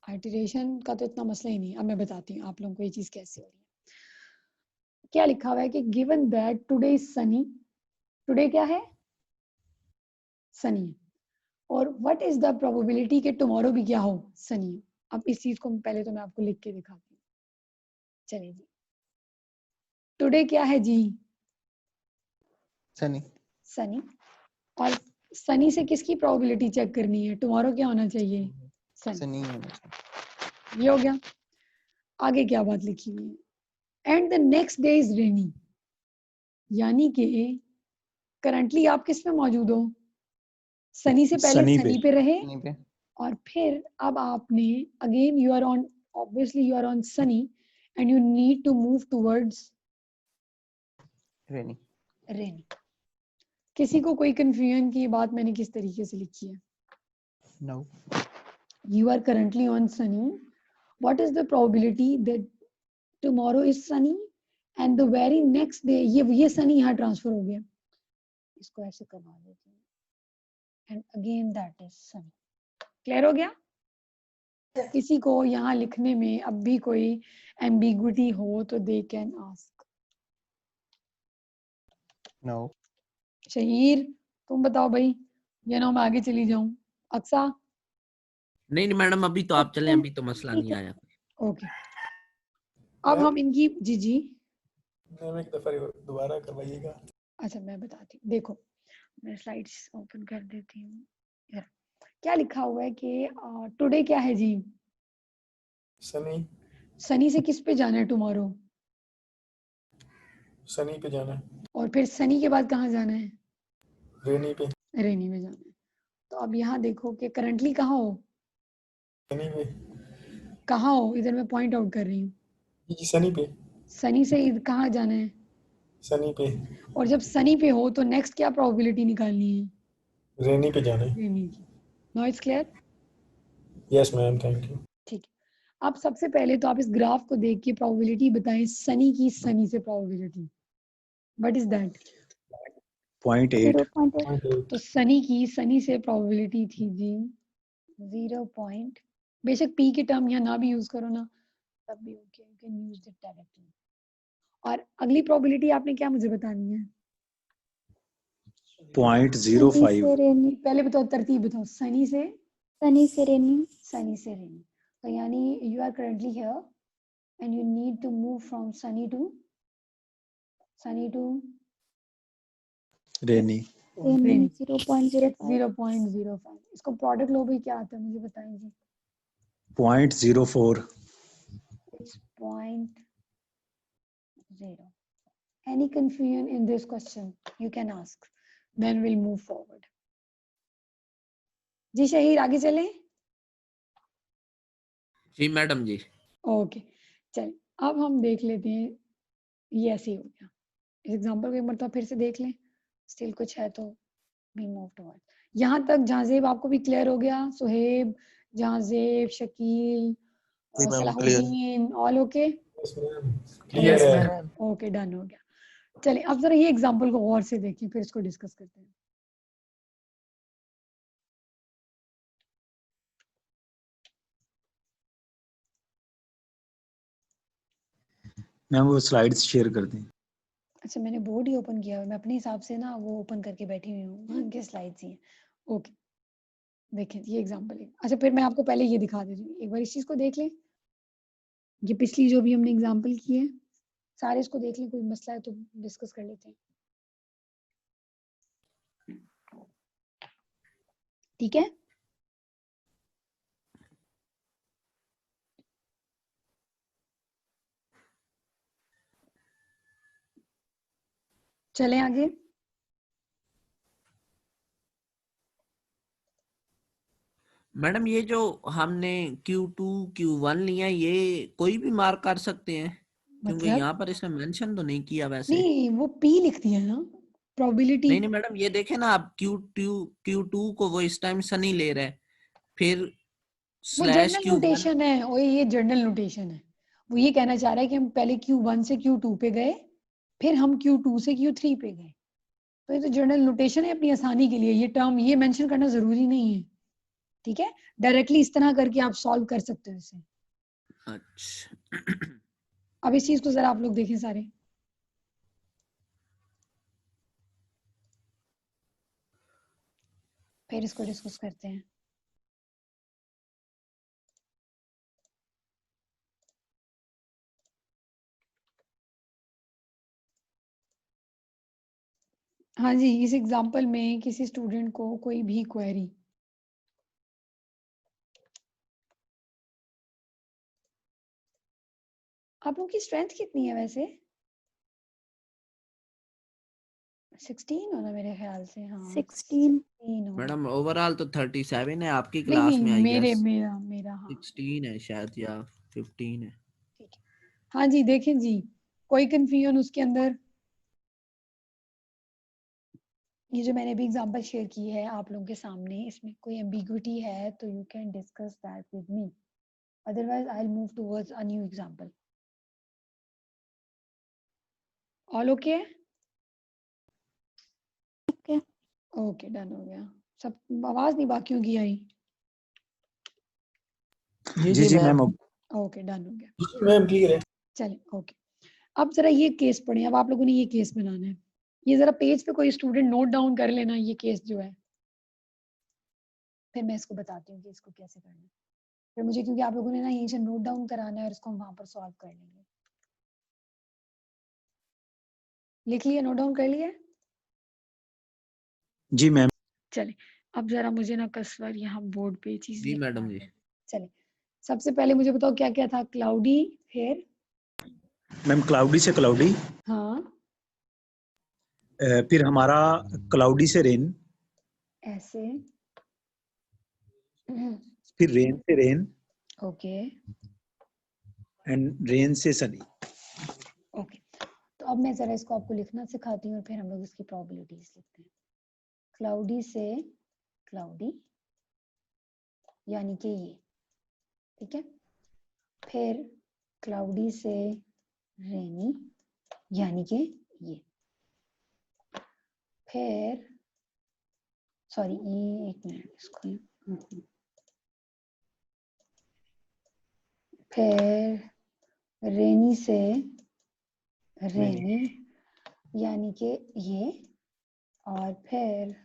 S2: हाइड्रेशन का तो इतना मसला ही नहीं है। अब मैं बताती हूँ आप लोगों को ये चीज कैसे हो रही है। क्या लिखा हुआ है कि given that today is Sunny, today क्या है, सनी है, और व्हाट इज द प्रोबेबिलिटी कि टुमारो भी क्या हो, सनी हो। अब इस चीज को पहले तो मैं आपको लिख के दिखाती हूँ, चलिए जी, टुडे क्या है जी,
S5: सनी।
S2: सनी, और सनी से किसकी प्रोबेबिलिटी चेक करनी है, टुमारो क्या होना चाहिए, सनी,
S5: सनी होना चाहिए।
S2: ये हो गया। आगे क्या बात लिखी हुई है, and the next day is rainy, यानी कि करंटली आप किस में मौजूद हो, सनी से पहले
S3: सनी
S2: सनी
S3: पे।
S2: पे रहे,
S5: सनी पे।
S2: और फिर अब आपने again you are on, obviously you are on sunny and you need to move towards
S5: rainy.
S2: Rainy. किसी को कोई कंफ्यूजन की बात मैंने किस तरीके से लिखी है?
S5: No.
S2: You are currently on sunny. What is the probability that tomorrow is sunny and the very next day ये sunny यहाँ ट्रांसफर हो गया, इसको ऐसे करवा देती हूँ, and again that is sunny. Clear हो गया? किसी को यहाँ लिखने में अब भी कोई एम्बिग्विटी हो तो they can ask.
S3: No.
S2: Shaheer तुम बताओ भाई, या ना मैं आगे चली जाऊं? अक्सा?
S6: नहीं नहीं मैडम, अभी तो आप चलें, अभी तो मसला नहीं आया।
S2: ओके, अब हम इनकी जी
S8: मैम एक दफा दोबारा करवाइएगा।
S2: अच्छा मैं बताती हूँ, देखो मैं स्लाइड्स ओपन कर देती हूँ। यार, क्या लिखा हुआ है कि टुडे क्या है जी?
S8: सनी।
S2: सनी से किस पे जाना है टुमारो?
S8: सनी पे जाना है।
S2: और फिर सनी के बाद कहाँ जाना है?
S8: रेनी पे।
S2: रेनी में जाना है। तो अब यहाँ देखो कि करंटली कहाँ हो?
S8: सनी पे।
S2: कहाँ हो? इधर मैं पॉइंट आउट कर रही हूँ।
S8: जी सनी पे।
S2: सनी से कहाँ जाना है?
S8: सनी पे।
S2: और जब सनी पे हो तो नेक्स्ट क्या प्रोबेबिलिटी निकालनी है?
S8: रेनी पे जाना है।
S2: रेनी की। Now it's clear?
S8: Yes ma'am, thank you.
S2: ठीक है, अब सबसे पहले तो आप इस ग्राफ को देख के प्रोबेबिलिटी बताएं सनी की, सनी से प्रोबेबिलिटी व्हाट इज दैट?
S3: 0.8।
S7: 0.8
S2: तो सनी की सनी से प्रोबेबिलिटी थी जी 0. बेशक पी के टर्म यहाँ ना भी यूज करो ना तब भी okay, you can use it directly. और अगली प्रोबेबिलिटी आपने क्या मुझे बतानी है?
S3: 0.05।
S7: सनी से रेनी,
S2: पहले बताओ, तरतीब बताओ। सनी से
S7: सनी से रेनी,
S2: सनी से रेनी, तो यानी you are currently here and you need to move from sunny to
S3: rainy.
S7: Rainy 0.05
S2: 0.05। इसको प्रोडक्ट लो भी क्या आता है मुझे बताएं जी?
S3: 0.04।
S2: It's 0.0. Any confusion in this question you can ask, then we'll move forward. जी शहीर आगे चले?
S6: जी मैडम जी।
S2: ओके चल, अब हम देख लेते हैं। ये ऐसे ही हो गया। इस एग्जांपल को एक मरतबा फिर से देख लें, स्टिल कुछ है तो we move towards. यहाँ तक जहाजेब आपको भी क्लियर हो गया? Suhaib, Jahanzeb, Shakeel, Salahuddin, all okay?
S8: Yes ma'am,
S5: yes
S8: clear है।
S5: मैम।
S2: ओके डन हो गया। चलिए अब जरा ये एग्जांपल को गौर से देखिए, फिर इसको डिस्कस करते हैं।
S3: मैम वो स्लाइड्स शेयर कर दें।
S2: अच्छा मैंने बोर्ड ही ओपन किया हुआ है, मैं अपने हिसाब से ना वो ओपन करके बैठी हुई हूँ, उनके स्लाइड्स ही हैं। ओके देखिए ये एग्जांपल है। अच्छा फिर मैं आपको पहले ये दिखा देती हूँ, एक बार इस चीज को देख लें। ये पिछली जो भी हमने एग्जांपल की है सारे इसको देख लें, कोई मसला है तो डिस्कस कर लेते हैं। ठीक है, चलें आगे।
S6: मैडम ये जो हमने Q2 Q1 लिया, ये कोई भी मार्क कर सकते हैं? क्योंकि
S2: मतलब
S6: यहाँ पर इसने मेंशन तो नहीं किया वैसे।
S2: नहीं, वो पी लिख दिया ना प्रोबेबिलिटी।
S6: नहीं नहीं मैडम, ये देखे ना आप, Q2 को वो इस टाइम सनी ले रहा है, फिर
S2: वो
S6: स्लैश
S2: जर्नल
S6: Q1।
S2: नोटेशन है, और ये जर्नल नोटेशन है। वो ये कहना चाह रहा है कि हम पहले Q1 से Q2 पे गए, फिर हम Q2 से Q3 पे गए। तो ये तो जर्नल नोटेशन है अपनी आसानी के लिए, ये टर्म ये मेंशन करना जरूरी नहीं है। ठीक है, डायरेक्टली इस तरह करके आप सॉल्व कर सकते हो इसे।
S6: अच्छा
S2: अब इस चीज को जरा आप लोग देखें सारे। फिर इसको डिस्कस करते हैं। हाँ जी, इस एग्जांपल में किसी स्टूडेंट को कोई भी क्वेरी, आप लोगों की स्ट्रेंथ कितनी है वैसे? 16 होना मेरे ख्याल से। हाँ
S7: 16
S2: 16 होना।
S6: मैडम ओवरऑल तो 37 है आपकी
S2: नहीं
S6: क्लास
S2: नहीं
S6: में, आई
S2: मेरे
S6: गेस
S2: मेरा हाँ
S6: 16 है शायद, या 15 है।
S2: ठीक है। हाँ जी देखें जी, कोई कंफ्यूजन उसके अंदर? ये जो मैंने भी एग्जांपल शेयर की है आप लोगों के सामने, इसमें कोई एम्बिग्विटी है तो you can discuss that with me, otherwise I will move towards a new example. All okay?
S7: Okay.
S2: Okay done हो गया। सब आवाज नहीं बाकियों की आई?
S5: जी
S3: जी
S5: जी
S3: जी
S5: मैम।
S3: मैम।
S2: ओके, डन हो गया।
S8: मैम क्लियर है।
S2: चलिए ओके, अब जरा ये केस पढ़िए। अब आप लोगों ने ये केस बनाना है। ये जरा पेज पे कोई स्टूडेंट नोट डाउन कर लेना ये केस जो है, फिर मैं इसको बताती हूँ कि इसको कैसे करना है। फिर मुझे, क्योंकि आप लोगों ने ना यहीं से नोट डाउन कराना है और इसको हम वहां पर सॉल्व कर लेंगे। लिख लिया, नोट डाउन कर लिया?
S3: जी मैम।
S2: चले, अब जरा मुझे ना कसवर यहाँ बोर्ड पे चीज
S6: जी मैडम जी।
S2: चले, सबसे पहले मुझे बताओ क्या क्या था। क्लाउडी, फिर
S3: मैम क्लाउडी से क्लाउडी,
S2: हाँ
S3: फिर हमारा क्लाउडी से रेन,
S2: ऐसे,
S3: फिर रेन से रेन,
S2: ओके
S3: एंड रेन से सनी।
S2: ओके। तो अब मैं जरा इसको आपको लिखना सिखाती हूँ और फिर हम लोग इसकी प्रोबेबिलिटीज लिखते हैं। क्लाउडी से क्लाउडी यानी कि ये, ठीक है। फिर क्लाउडी से रेनी यानी कि ये। फिर सॉरी, ये एक मिनट इसको, फिर रेनी से रेनी यानी कि ये, और फिर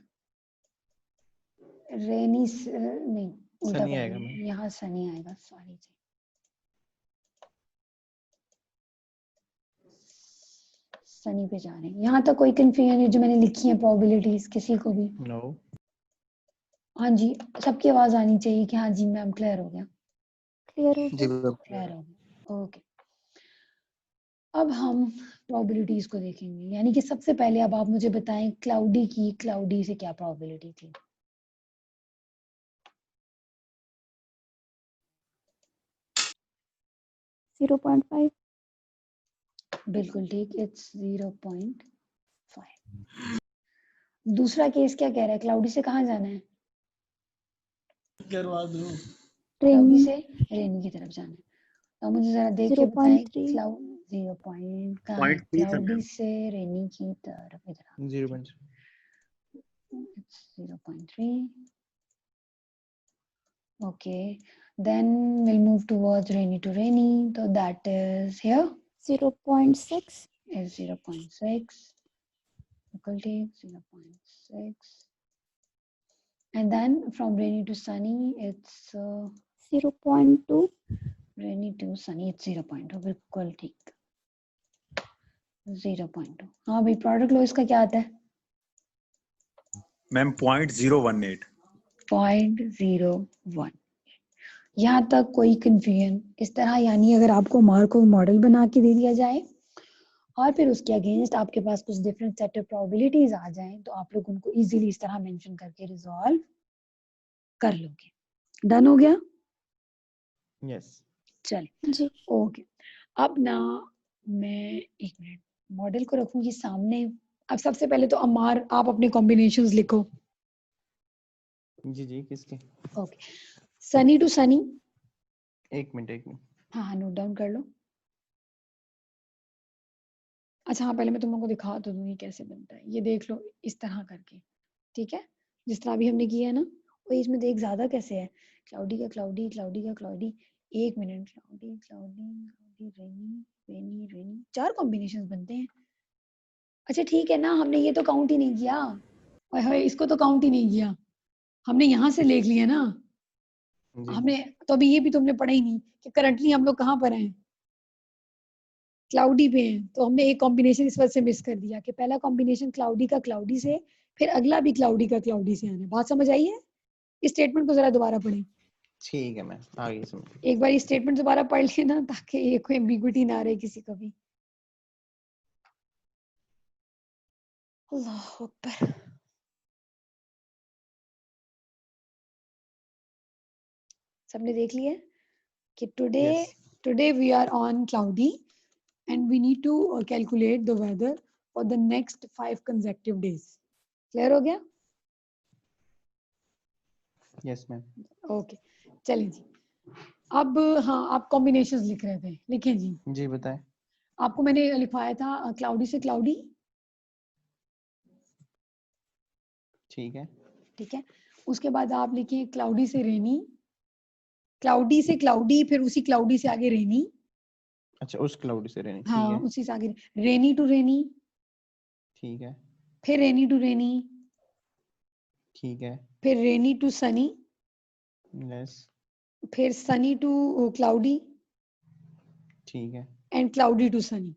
S2: रेनी से नहीं, उल्टा
S5: सनी
S2: कर
S5: आएगा
S2: दिया,
S5: मैम।
S2: यहाँ सनी आएगा, सॉरी जी। सनी पे जा रहे हैं। यहाँ तक कोई कंफ्यूजन है जो मैंने लिखी है प्रोबेबिलिटीज किसी को भी?
S5: नो।
S2: हाँ जी, सबकी आवाज आनी चाहिए कि हाँ जी मैम क्लियर हो गया,
S7: क्लियर हो
S5: जी
S7: गया।
S5: मैम।
S2: क्लियर हो गया। ओके, अब हम प्रोबेबिलिटीज को देखेंगे। यानी कि सबसे पहले अब आप मुझे बताएं क्लाउडी की, क्लाउडी से क्या प्रोबेबिलिटी थी?
S7: जीरो 0.5।
S2: बिल्कुल ठीक, इट्स 0.5। दूसरा केस क्या कह रहा है? क्लाउडी से कहाँ जाना है?
S1: करवा दो।
S2: क्लाउडी
S7: रेनी
S2: से रेनी की तरफ जाना है। तो मुझे जरा देख के बताएं
S7: 0.3।
S2: क्लाउड 0 पॉइंट कहाँ है?
S3: 0.3 था
S2: क्लाउडी
S3: मैम।
S2: से रेनी की तरफ, इधर
S5: 0.3।
S2: 0.3। Okay, then we'll move towards rainy to rainy. So that is here
S7: 0.6।
S2: is 0.6. Equality 0.6. And then from rainy to sunny, it's
S7: 0.2।
S2: rainy to sunny, it's 0.2. बिल्कुल ठीक, 0.2। हाँ भाई, प्रोडक्ट लॉ इसका क्या आता है?
S3: मैम 0.018।
S2: 0.01। यहाँ तक कोई कंफ्यूजन? इस तरह, यानी अगर आपको मार्कोव मॉडल बना के दे दिया जाए और फिर उसके अगेंस्ट आपके पास कुछ डिफरेंट सेट ऑफ प्रोबेबिलिटीज आ जाएं, तो आप लोग उनको इजीली इस तरह मेंशन करके रिजॉल्व कर लोगे। डन हो गया?
S5: यस।
S2: चलिए
S7: जी।
S2: ओके, अब ना मैं एक मिनट मॉडल को रखूंगी सामने। अब सबसे पहले तो अमार, आप अपने कॉम्बिनेशंस लिखो।
S5: जी जी, किसके?
S2: Okay, sunny to sunny.
S5: एक मिनट।
S2: हाँ हाँ, नोट डाउन कर लो। अच्छा हाँ, पहले मैं तुम लोगों को दिखा तो दूँ ये कैसे बनता है। ये देख लो इस तरह करके, ठीक है, जिस तरह अभी हमने किया है ना। और इसमें देख ज्यादा कैसे है, क्लाउडी का क्लाउडी, क्लाउडी का क्लाउडी। एक मिनट, क्लाउडी क्लाउडी क्लाउडी, रेनी रेनी रेनी, 4 कॉम्बिनेशंस बनते हैं। अच्छा ठीक है ना, हमने ये तो काउंट ही नहीं किया। ओए होए, इसको तो काउंट ही नहीं किया हमने, यहाँ से देख लिया ना
S5: जी।
S2: हमने। तो अभी ये भी तुमने पढ़ा ही नहीं कि करंटली हम लोग कहाँ पर हैं, क्लाउडी पे हैं। तो हमने एक कॉम्बिनेशन इस वजह से मिस कर दिया कि पहला कॉम्बिनेशन क्लाउडी का क्लाउडी से, फिर अगला भी क्लाउडी का क्लाउडी से आना। बात समझ आई है? इस स्टेटमेंट को जरा दोबारा पढ़ें।
S5: ठीक है मैम, आगे समझ।
S2: एक बार ये स्टेटमेंट दोबारा पढ़ लेना ताकि ये कोई एम्बिग्विटी ना रहे किसी को भी। अल्लाह अकबर। सबने देख लिया कि today we are on cloudy and we need to calculate the weather for the next 5 consecutive days. Clear हो गया?
S5: Yes ma'am.
S2: ओके, चलिए जी। अब हाँ, आप कॉम्बिनेशंस लिख रहे थे, लिखें जी।
S5: जी बताएं।
S2: आपको मैंने लिखवाया था क्लाउडी से क्लाउडी,
S5: ठीक है।
S2: ठीक है। उसके बाद आप लिखिए क्लाउडी से रेनी, क्लाउडी से क्लाउडी, फिर उसी क्लाउडी से आगे रेनी,
S5: अच्छा उस क्लाउड से रेनी, ठीक
S2: हाँ
S5: है
S2: उसी से आगे रेनी टू रेनी,
S5: ठीक है
S2: फिर रेनी टू रेनी,
S5: ठीक है
S2: फिर रेनी टू सनी,
S5: यस
S2: फिर सनी टू क्लाउडी
S5: ठीक है
S2: and cloudy to sunny,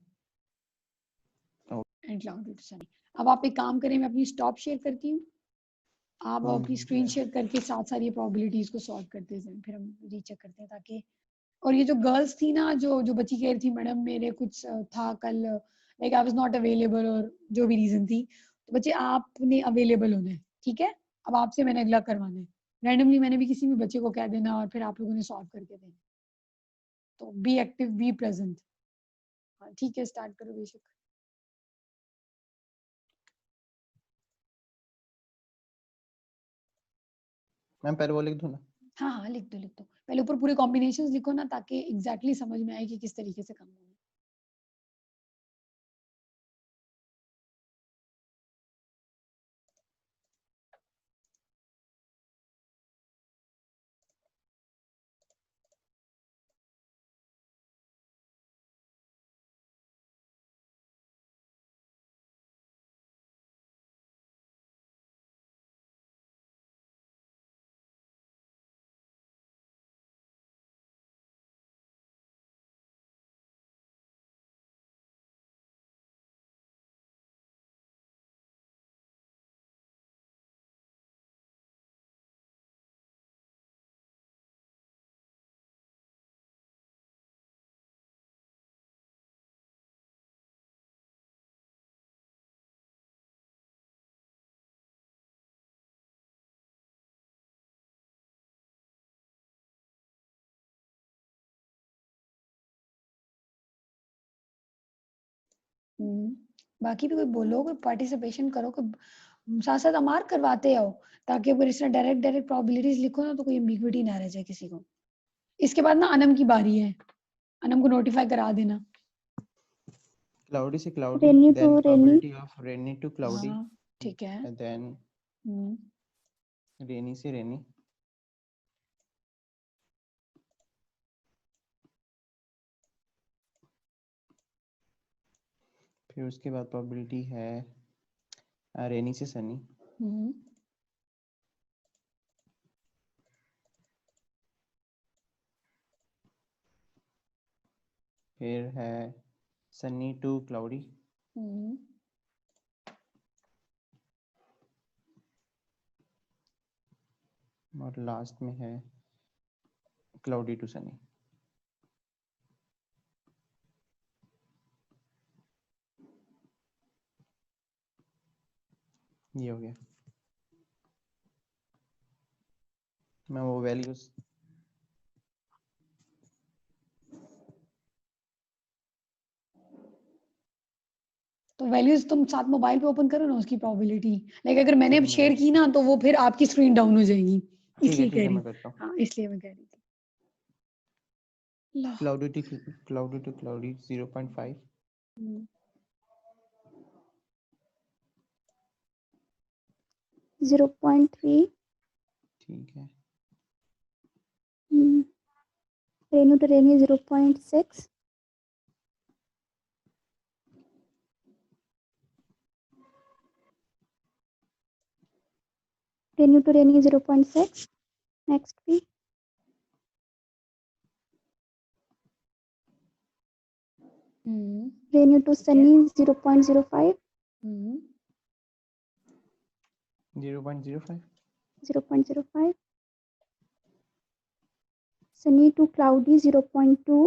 S5: okay
S2: and cloudy to sunny. अब आप एक काम करें, मैं अपनी स्टॉप शेयर करती हूँ, आप अपनी स्क्रीन शेयर करके साथ सारी प्रोबेबिलिटीज को सॉल्व करते जाएं, फिर हम रीचेक करते हैं ताकि। और ये जो गर्ल्स थी ना, जो बच्ची कह रही थी मैडम मेरे कुछ था कल, like I was not available और जो भी रीजन थी, तो बच्चे आपने अवेलेबल होना है, ठीक है। अब आपसे मैंने अगला करवाना है, रैंडमली मैंने भी किसी भी बच्चे को कह देना और फिर आप लोगों ने सॉल्व करके देना। तो बी एक्टिव, बी प्रेजेंट। हाँ ठीक है, स्टार्ट करो बेशक।
S5: मैम पहले वो लिख दूं ना?
S2: हाँ हाँ लिख दो लिख दो, पहले ऊपर पूरे कॉम्बिनेशंस लिखो ना, ताकि एग्जैक्टली समझ में आए कि किस तरीके से करना है। बाकी भी कोई बोलो, कोई पार्टिसिपेशन करो, कोई साथ साथ अमार करवाते आओ, ताकि अगर इस तरह डायरेक्ट डायरेक्ट प्रोबेबिलिटीज लिखो ना तो कोई एम्बिग्विटी ना रह जाए किसी को। इसके बाद ना अनम की बारी है, अनम को नोटिफाई करा देना।
S5: क्लाउडी से cloudy,
S7: rainy
S5: then
S7: to rainy,
S5: probability of rainy to cloudy,
S2: हाँ ठीक है।
S5: and then
S2: हम्म,
S5: रेनी से रेनी, फिर उसके बाद प्रोबेबिलिटी है रेनी से सनी,
S2: हम्म,
S5: फिर है सनी टू क्लाउडी,
S2: हम्म,
S5: और लास्ट में है क्लाउडी टू सनी। ये हो गया। मैं वो वैल्यूज
S2: तो वैल्यूज तुम साथ मोबाइल पे ओपन करो ना उसकी प्रोबेबिलिटी, लाइक अगर मैंने
S5: ठीक है,
S2: शेयर की ना तो वो फिर आपकी स्क्रीन डाउन हो जाएगी,
S5: ठीक
S2: इसलिए
S5: है
S2: कह रही
S5: मैं
S2: हूँ।
S5: करता हूँ।
S2: हाँ इसलिए मैं कह रही थी। ला,
S5: क्लाउडी टू क्लाउडी 0.5,
S2: हम्म,
S7: 0.3,
S5: ठीक है
S7: rainy to rainy 0.6, rainy to rainy 0.6, next भी rainy to sunny 0.05,
S5: 0.05,
S7: 0.05, sunny to cloudy 0.2,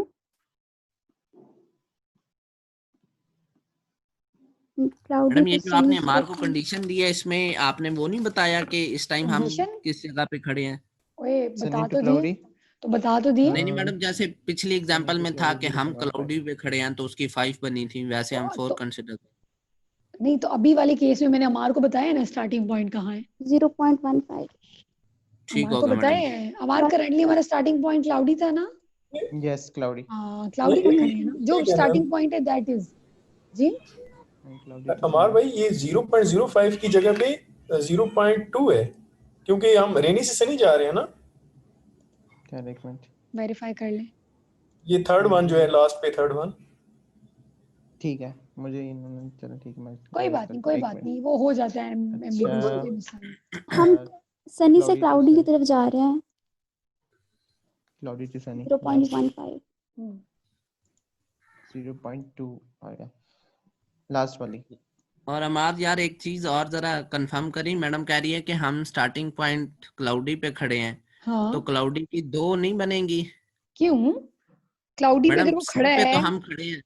S7: cloudy
S6: madam ये
S7: टू
S6: जो आपने
S7: सनी
S6: हमारे को कंडीशन दी है, इसमें आपने वो नहीं बताया कि इस टाइम हम
S2: कंडीशन
S6: किस जगह पे खड़े हैं?
S2: ओए
S5: सनी
S2: बता
S5: टू
S2: तो
S5: क्लाउडी,
S2: दिए, तो बता तो दिए।
S6: नहीं मैडम, जैसे पिछली एग्जांपल
S5: to
S6: में था
S5: cloudy
S6: कि हम
S5: 0.15,
S6: क्लाउडी पे खड़े हैं तो उसकी 5 बनी थी, वैसे हम 4
S2: तो
S6: कंसिडर।
S2: नहीं, तो अभी वाले केस में मैंने अमार को बताया ना स्टार्टिंग पॉइंट कहाँ है,
S7: 0.15,
S6: ठीक
S2: अमार को
S6: होगा
S2: बताया
S6: मैडम।
S2: है। अमार करंटली हमारा स्टार्टिंग पॉइंट क्लाउडी था ना,
S5: यस क्लाउडी,
S2: हाँ
S8: ये
S2: क्लाउडी पे
S8: ये
S2: खड़े हैं ना, जो
S8: ठीक है मैम।
S2: स्टार्टिंग पॉइंट है दैट इज जी।
S5: क्लाउडी टू
S8: अमार
S5: सनी,
S8: भाई ये 0.05 की जगह पे 0.2 है, क्योंकि हम रेनी से सनी जा रहे हैं ना।
S5: क्या एक मिनट
S2: वेरीफाई कर ले।
S8: ये थर्ड वन जो है लास्ट पे थर्ड वन।
S5: ठीक है मुझे इन्होंने चलो ठीक है मैं
S2: कोई
S5: verify
S2: बात नहीं,
S5: करता
S2: कोई
S5: हूँ, एक
S2: बात
S5: मिनट।
S2: नहीं, वो हो जाता है MBBS
S5: अच्छा
S2: के मिसाल।
S7: हम सनी से
S5: क्लाउडी टू
S7: क्लाउडी की
S5: सनी
S7: तरफ जा रहे हैं।
S5: क्लाउडी टू सनी
S7: 0.15
S5: 0.2 आएगा लास्ट वाली।
S6: और अमाद यार एक चीज और जरा कंफर्म करी, मैडम कह रही है कि हम स्टार्टिंग पॉइंट क्लाउडी पे खड़े हैं, तो
S2: हाँ
S6: क्लाउडी की 2 नहीं बनेंगी?
S2: क्यों? क्लाउडी पे
S6: मैडम
S2: अगर वो
S6: सी
S2: खड़ा
S6: पे तो
S2: है,
S6: हम खड़े हैं,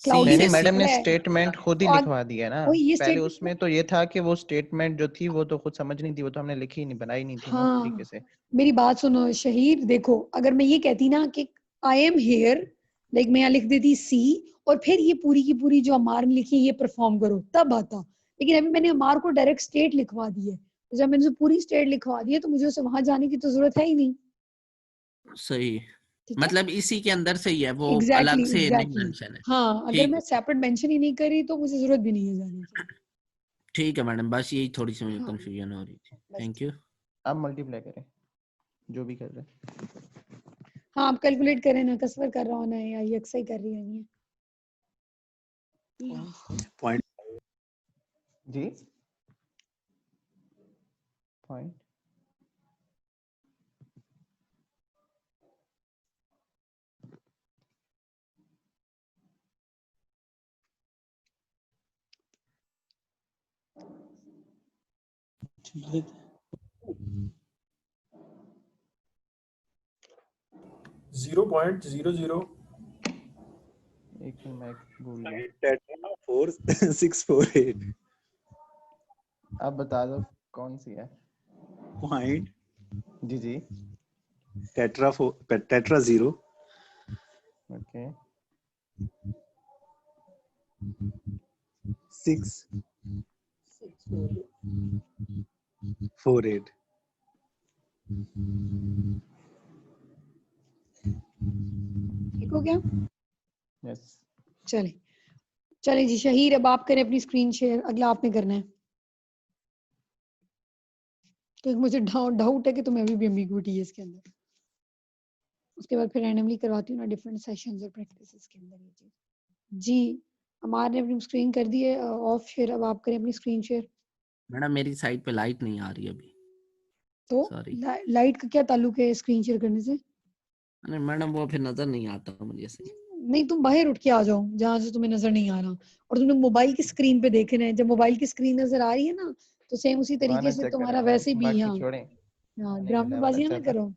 S6: सी
S2: क्लाउडी
S5: नहीं
S2: पे
S6: से
S5: नहीं
S6: सी।
S5: मैडम ने
S2: खड़ा है
S5: स्टेटमेंट खुद ही
S2: तो
S5: लिखवा दिया है ना।
S2: वो ये
S5: पहले
S2: स्टेटमेंट
S5: उसमें तो ये था कि वो स्टेटमेंट जो थी वो तो खुद समझ नहीं थी, वो तो हमने लिखी नहीं बनाई नहीं थी ना उस तरीके
S2: हाँ
S5: से।
S2: मेरी बात सुनो शहीर, देखो अगर मैं ये कहती ना कि आई एम हेयर, लाइक मैं यहाँ लिख देती सी और फिर ये पूरी की पूरी जो अमार ने लिखी है ये परफॉर्म करो, तब आता। लेकिन अभी मैंने अमार को डायरेक्ट स्टेट लिखवा दी है, तो जब मैंने उसे पूरी स्टेट लिखवा दी है तो मुझे उसे वहां जाने की तो जरूरत है ही नहीं।
S6: सही,
S2: ठीक है,
S6: मतलब इसी के अंदर से ही है, वो अलग
S2: एग्जैक्टली
S6: से नहीं
S2: एग्जैक्टली।
S6: मेंशन है।
S2: हाँ अगर
S6: ठीक
S2: मैं सेपरेट मेंशन ही नहीं करी तो मुझे जरूरत भी नहीं है जाने की।
S6: ठीक है मैडम, बस यही थोड़ी सी मुझे
S2: हाँ
S6: कंफ्यूजन हो रही थी।
S2: बस
S6: थैंक यू।
S5: आप मल्टीप्लाई करें जो भी कर रहे हैं।
S2: हाँ आप कैलकुलेट करें ना, कसवर कर रहा होना है या यकसा ही कर रही होनी है।
S3: पॉइंट
S5: जी point
S8: zero point zero zero
S5: एक मिनट मैं भूल गया।
S3: टेट्रा 4648
S5: आप बता दो कौन सी है।
S3: पॉइंट
S5: जी जी
S3: टेट्रा 0
S5: ओके
S3: 648
S2: ठीक हो गया?
S5: यस
S2: चले चले जी शहीर, अब आप करें अपनी स्क्रीन शेयर, अगला आपने करना है। तो मुझे डाउट है कि तुम्हें अभी भी एम्बिग्विटी है इसके अंदर। उसके बाद फिर रैंडमली करवाती हूँ ना डिफरेंट सेशंस और प्रैक्टिसेस के अंदर ये चीज। जी हमारे ने अपनी स्क्रीन कर दी है ऑफ शेयर, अब आप करें अपनी स्क्रीन शेयर।
S6: मैडम मेरी साइड पे लाइट नहीं आ रही अभी,
S2: तो
S6: सॉरी।
S2: लाइट का क्या ताल्लुक है स्क्रीन शेयर करने से?
S6: अरे मैडम वो फिर नजर नहीं आता मुझे सही।
S2: नहीं तुम बाहर उठ के आ जाओ जहां से तुम्हें नजर नहीं आ रहा, और तुमने मोबाइल की स्क्रीन पे देखना है। जब मोबाइल की स्क्रीन नजर आ रही है ना तो सेम उसी
S5: वहाँ
S2: तरीके
S5: ना
S2: से
S5: चेक
S2: तुम्हारा
S5: करें
S2: वैसे भी।
S5: बाकी
S2: हाँ
S5: छोड़ें
S2: हाँ
S5: नहीं मिला वाला
S2: ड्रामेबाजी ना
S5: चल रहा।
S2: करो।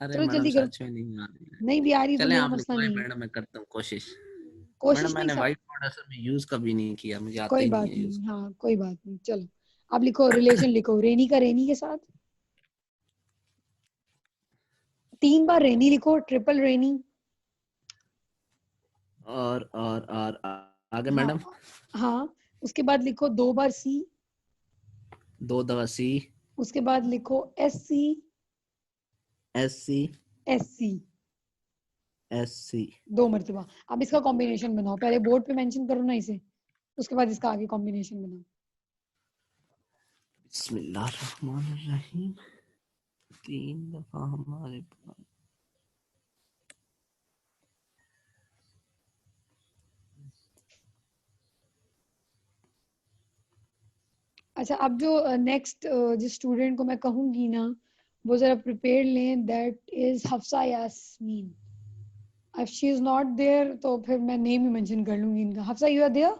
S6: अरे
S2: चलो
S6: मैडम
S2: जल्दी करो,
S6: सच में नहीं आ रही है।
S2: नहीं भी आ रही तो
S6: चले
S2: मेरा
S6: आप
S2: मसला
S6: लिखवाएं
S2: नहीं है।
S6: मैडम, मैं करता हूँ कोशिश। मैडम
S2: कोशिश नहीं
S6: मैंने
S2: सब,
S6: व्हाइट बोर्ड असल में यूज कभी नहीं किया, मुझे आता
S2: कोई
S6: ही नहीं
S2: बात
S6: है यूज।
S2: नहीं, हाँ कोई बात नहीं। चलो आप लिखो रिलेशन, लिखो रेनी का रेनी के साथ 3 बार रेनी लिखो, ट्रिपल रेनी।
S6: और आगे
S2: हाँ
S6: मैडम।
S2: हाँ उसके बाद लिखो 2 बार सी,
S6: 2 दवा सी,
S2: उसके बाद लिखो S C
S6: S C,
S2: S C
S6: S C.
S2: 2 मरतबा। अब इसका कॉम्बिनेशन बनाओ, पहले बोर्ड पे मेंशन करो ना इसे, उसके बाद इसका आगे कॉम्बिनेशन बनाओ।
S6: बिस्मिल्लाहिर्रहमानिर्रहीम। 3 दफा हमारे पास।
S2: अच्छा अब जो नेक्स्ट जिस स्टूडेंट को मैं कहूंगी ना वो जरा प्रिपेयर लें, that is Hafsa Yasmin. If she is not there तो फिर मैं नेम ही मेंशन कर लूंगी इनका। Hafsa you are there?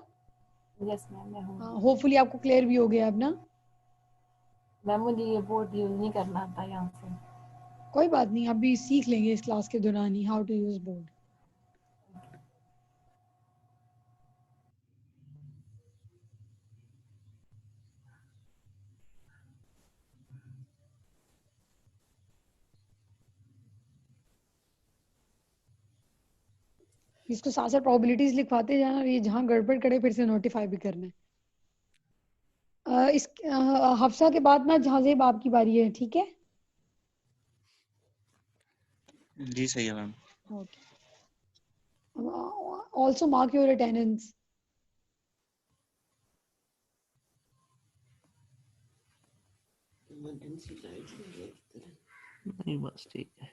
S4: Yes ma'am मैं हूँ।
S2: होपफुली आपको क्लियर भी हो गया अब ना।
S4: मैम मुझे ये बोर्ड यूज नहीं करना आता यहाँ से।
S2: कोई बात नहीं, अभी सीख लेंगे इस क्लास के दौरान ही हाउ टू यूज बोर्ड। इसको साथ साथ प्रोबेबिलिटीज लिखवाते जाना, और ये जहां गड़बड़ करे फिर से नोटिफाई भी करना है। इस हफ्सा के बाद ना जहाजेब आपकी बारी है, ठीक है?
S9: जी सही है ma'am.
S2: Okay, also mark your attendance.
S6: Emergency light नहीं बस ठीक है।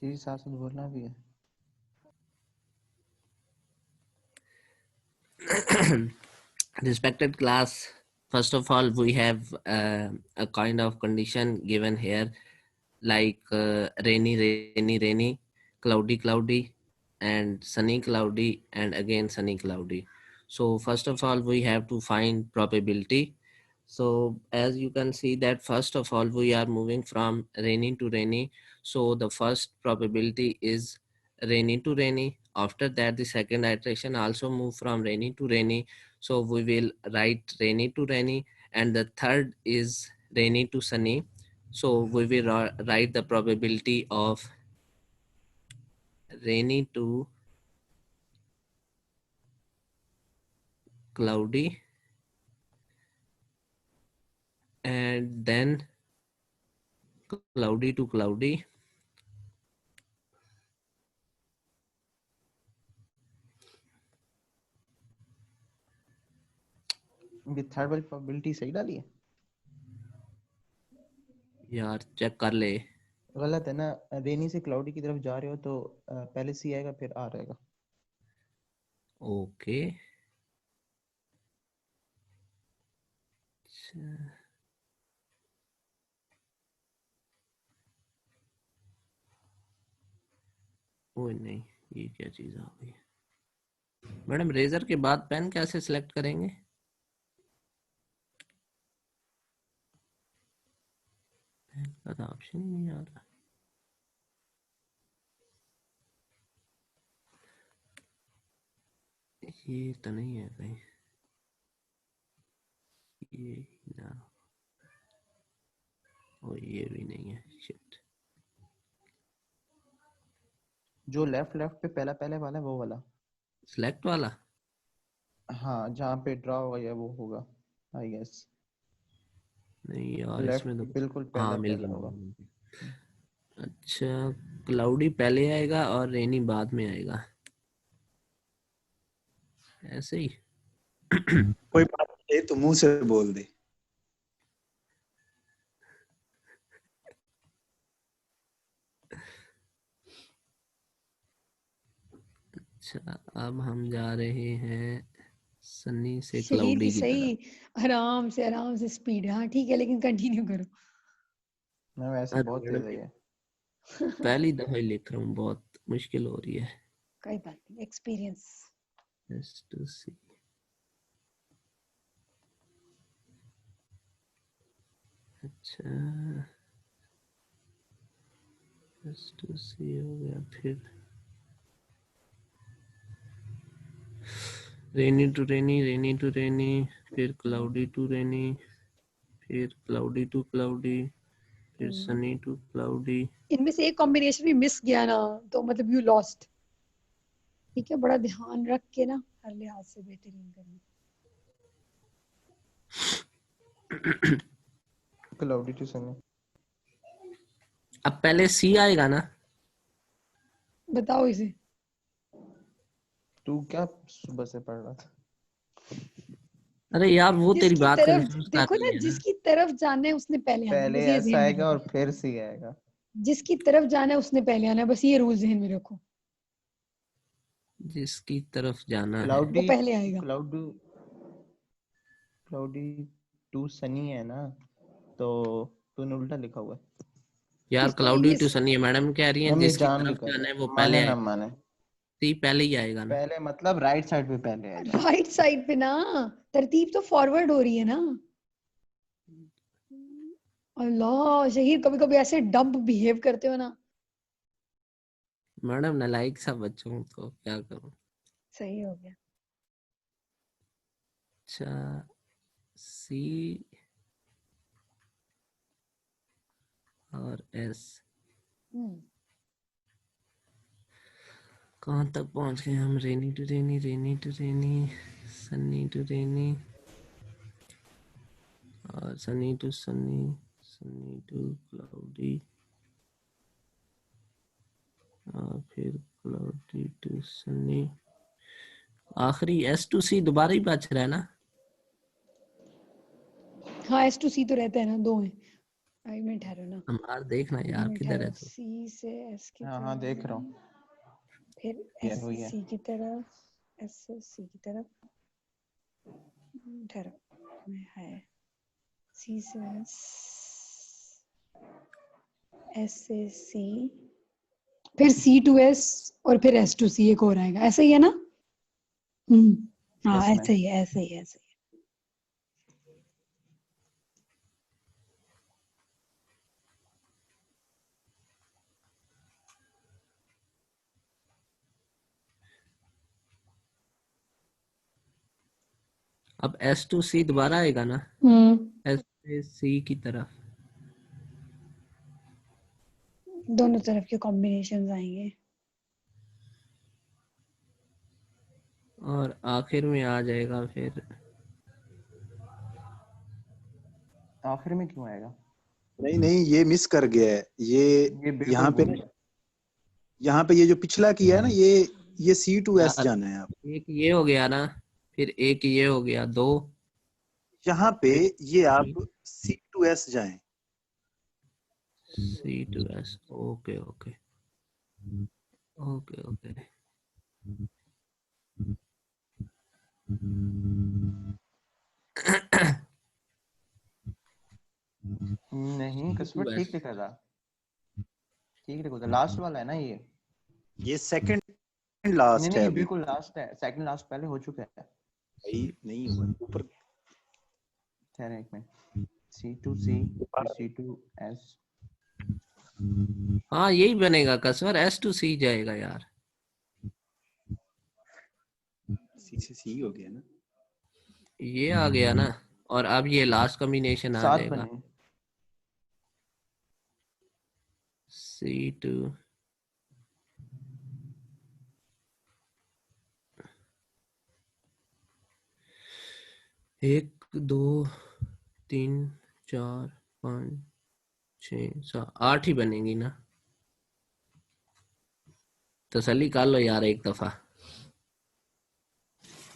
S5: जी साथ साथ बोलना भी है।
S6: Respected class, first of all, we have a kind of condition given here, like rainy, rainy, rainy, cloudy, cloudy, and sunny, cloudy, and again sunny, cloudy. So first of all, we have to find probability. So as you can see that first of all, we are moving from rainy to rainy. So the first probability is rainy to rainy. After that, the second iteration also move from rainy to rainy. So we will write rainy to rainy, and the third is rainy to sunny. So we will write the probability of rainy to cloudy, and then cloudy to cloudy,
S5: ये third वाली probability सही डाली है?
S6: यार check कर ले।
S5: गलत है ना, रेनी से क्लाउडी की तरफ जा रहे हो तो पहले सी आएगा फिर आ रहेगा।
S6: ओके ओए नहीं, ये क्या चीज आ गई मैडम? रेजर के बाद पेन कैसे सिलेक्ट करेंगे? पेन का तो ऑप्शन ही नहीं आ रहा। ये तो नहीं है कहीं, ये ना, और ये भी नहीं है। शिट,
S5: जो लेफ्ट लेफ्ट पे पहला पहले वाला है वो वाला।
S6: सिलेक्ट वाला?
S5: हाँ, जहाँ पे ड्रा होगा या वो होगा आई गेस।
S6: नहीं यार
S5: लेफ्ट
S6: इसमें तो
S5: बिल्कुल
S6: हाँ
S5: पहला
S6: मिल
S5: पहला
S6: गया,
S5: होगा।
S6: मिल गया। अच्छा, क्लाउडी पहले आएगा और रेनी बाद में आएगा, ऐसे ही?
S3: कोई बात नहीं, तो मुंह से बोल दे।
S6: अच्छा, अब हम जा रहे हैं सन्नी से
S2: शहीद
S6: क्लाउडी
S2: की
S6: की
S2: सही,
S6: तरफ।
S2: आराम से स्पीड। हाँ ठीक है, लेकिन कंटिन्यू करो।
S5: मैं वैसे
S6: अरे
S5: बहुत तेज है ये।
S6: पहली दफा ही लिख रहा हूँ, बहुत मुश्किल हो रही है।
S2: कोई बात नहीं, एक्सपीरियंस।
S6: Just to see. अच्छा, just to see हो गया, फिर रेनी टू रेनी, रेनी टू रेनी, फिर क्लाउडी टू रेनी, फिर क्लाउडी टू क्लाउडी, फिर सनी टू क्लाउडी।
S2: इनमें से एक कॉम्बिनेशन भी मिस गया ना तो मतलब यू लॉस्ट। ठीक है, बड़ा ध्यान रख के ना हर लिहाज से बेहतरीन करना।
S5: Cloudy to sunny.
S6: अब पहले सी आएगा ना?
S2: बताओ इसे।
S5: तू क्या सुबह से पढ़ रहा था?
S6: अरे यार वो तेरी
S2: जिसकी
S6: बात
S2: तरफ
S6: कंफ्यूज कर
S2: देखो
S6: रही
S2: ना,
S6: है ना।
S2: जिसकी तरफ जाना है उसने पहले आना है,
S5: पहले
S2: बस ये
S5: ऐसा
S2: ध्यान में
S5: आएगा और
S2: रखो।
S5: फिर सी आएगा।
S2: जिसकी तरफ जाना है उसने पहले आना है, बस ये रूल ध्यान में रखो।
S6: जिसकी तरफ जाना है
S5: क्लाउडी
S2: वो पहले आएगा।
S5: क्लाउडी टू सनी है ना, तो तूने उल्टा लिखा हुआ है।
S6: यार।
S2: इसको
S6: क्लाउडी टू
S2: इंग्लिश
S6: सनी है, मैडम कह रही है
S5: मम्मी
S6: जिसकी
S5: जान के
S6: तरफ
S5: कर
S6: जाना
S5: रहा
S6: है वो
S5: है,
S6: पहले
S5: माने ना
S6: आएगा।
S5: माने।
S6: सी पहले ही आएगा ना।
S5: पहले मतलब राइट साइड पे पहले आएगा।
S2: राइट साइड पे ना, तरतीब तो फॉरवर्ड हो रही है ना। अल्लाह शहीद, कभी कभी ऐसे डम्प बिहेव करते हो ना।
S6: मैडम नालायक सा बच्चा हूँ तो क्या करूँ।
S2: सही हो गया।
S6: अच्छा, सी और एस कहाँ तक पहुँच गए हम? Rainy to rainy, rainy to rainy, sunny to rainy, और sunny to sunny, sunny to cloudy, और फिर क्लाउडी टू सनी, आखिरी एस टू सी दोबारा ही बच रहा है ना?
S2: हाँ, S to C तो रहता है ना, दो है। एक मिनट ठहरो ना,
S6: हमार देखना
S2: एक
S6: यार
S2: मिनट
S6: किधर है
S2: ठहरो।
S6: तू?
S2: सी से एस की
S5: हाँ
S2: तरफ,
S5: हाँ देख रहा हूँ।
S2: फिर
S5: ये
S2: एस
S5: वही
S2: से
S5: है।
S2: सी की तरफ, एस से सी की तरफ। ठहरो, है सी से एस से सी, फिर सी टू एस और फिर एस टू सी एक और आएगा, ऐसा ही है ना? हाँ
S5: Yes, ma'am.
S2: ऐसे ही है, ऐसे ही है, ऐसे ही है।
S6: अब S2C दोबारा आएगा ना, S से C की तरफ।
S2: दोनों तरफ के कॉम्बिनेशंस आएंगे।
S6: और आखिर में आ जाएगा फिर।
S5: आखिर में क्यों आएगा?
S3: नहीं नहीं, ये मिस कर गया है ये
S5: बिल्कुल
S3: यहाँ पे
S5: भूल गया।
S3: यहाँ पे ये जो पिछला किया है ना, ये C2S
S6: यार,
S3: जाना है आप।
S6: एक ये हो गया ना, फिर एक ये हो गया, 2।
S3: यहाँ पे ये आप C2S जाएं।
S6: C2S, okay okay okay okay.
S5: नहीं कस्टमर
S6: C2S।
S5: ठीक लिखा था, ठीक लिखा था। लास्ट वाला है ना ये
S3: सेकंड
S5: नहीं
S3: लास्ट है
S5: नहीं,
S3: अभी।
S5: बिल्कुल लास्ट है, सेकंड लास्ट पहले हो चुका है।
S3: भाई नहीं हुआ ऊपर।
S5: ठहरे एक मिनट। C2C C2S।
S6: हाँ यही बनेगा कस्टमर, S2C जाएगा यार।
S3: C से C हो गया ना।
S6: ये आ गया ना, और अब ये लास्ट कॉम्बिनेशन आ
S5: 7
S6: जाएगा,
S5: बने।
S6: C2। एक, 2, 3, 4, 5, 6, 7, 8 ही बनेगी ना। तसल्ली कर लो यार एक दफा।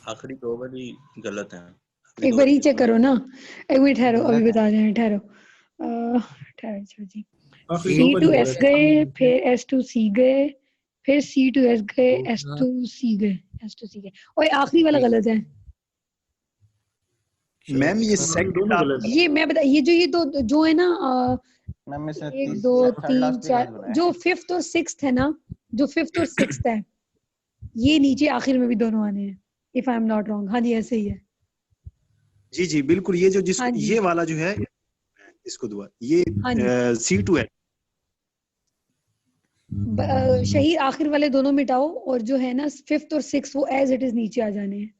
S9: आखिरी 2 वाली गलत है।
S2: एक बार ही चेक करो ना, एक मिनट ठहरो, अभी
S5: गलत है।
S2: बता रहे हैं, ठहरो ठहरो जी।
S8: आखिरी
S2: सी
S8: 2 वाली
S2: टू एस
S8: गलत है।
S2: गए, फिर एस टू सी गए, फिर सी टू एस गए,
S6: हो
S2: एस
S6: गया।
S2: टू सी गए, एस टू सी गए, और आखिरी वाला गलत है।
S3: मैम ये
S8: आखिरी
S3: सेकंड
S8: दोनों
S3: आप
S8: गलत है।
S2: ये मैं बता, ये जो जो है ना,
S5: मैम इसने
S2: 1 2
S5: थर्ड
S2: 3
S5: लास्ट भी
S2: 4,
S5: गलत बनाया।
S2: जो फिफ्थ और सिक्स्थ है ना, जो फिफ्थ और सिक्स्थ है, ये नीचे आखिर में भी दोनों आने हैं, if I am not wrong. हाँ जी ऐसे ही है।
S3: जी जी बिल्कुल, ये जो जिसको
S2: हाँ जी,
S3: ये वाला जो है इसको दुआ ये
S2: हाँ जी।
S3: C2S।
S2: शहीद आखिर वाले दोनों मिटाओ, और जो है ना फिफ्थ और सिक्स्थ, वो एज इट इज नीचे आ जाने हैं।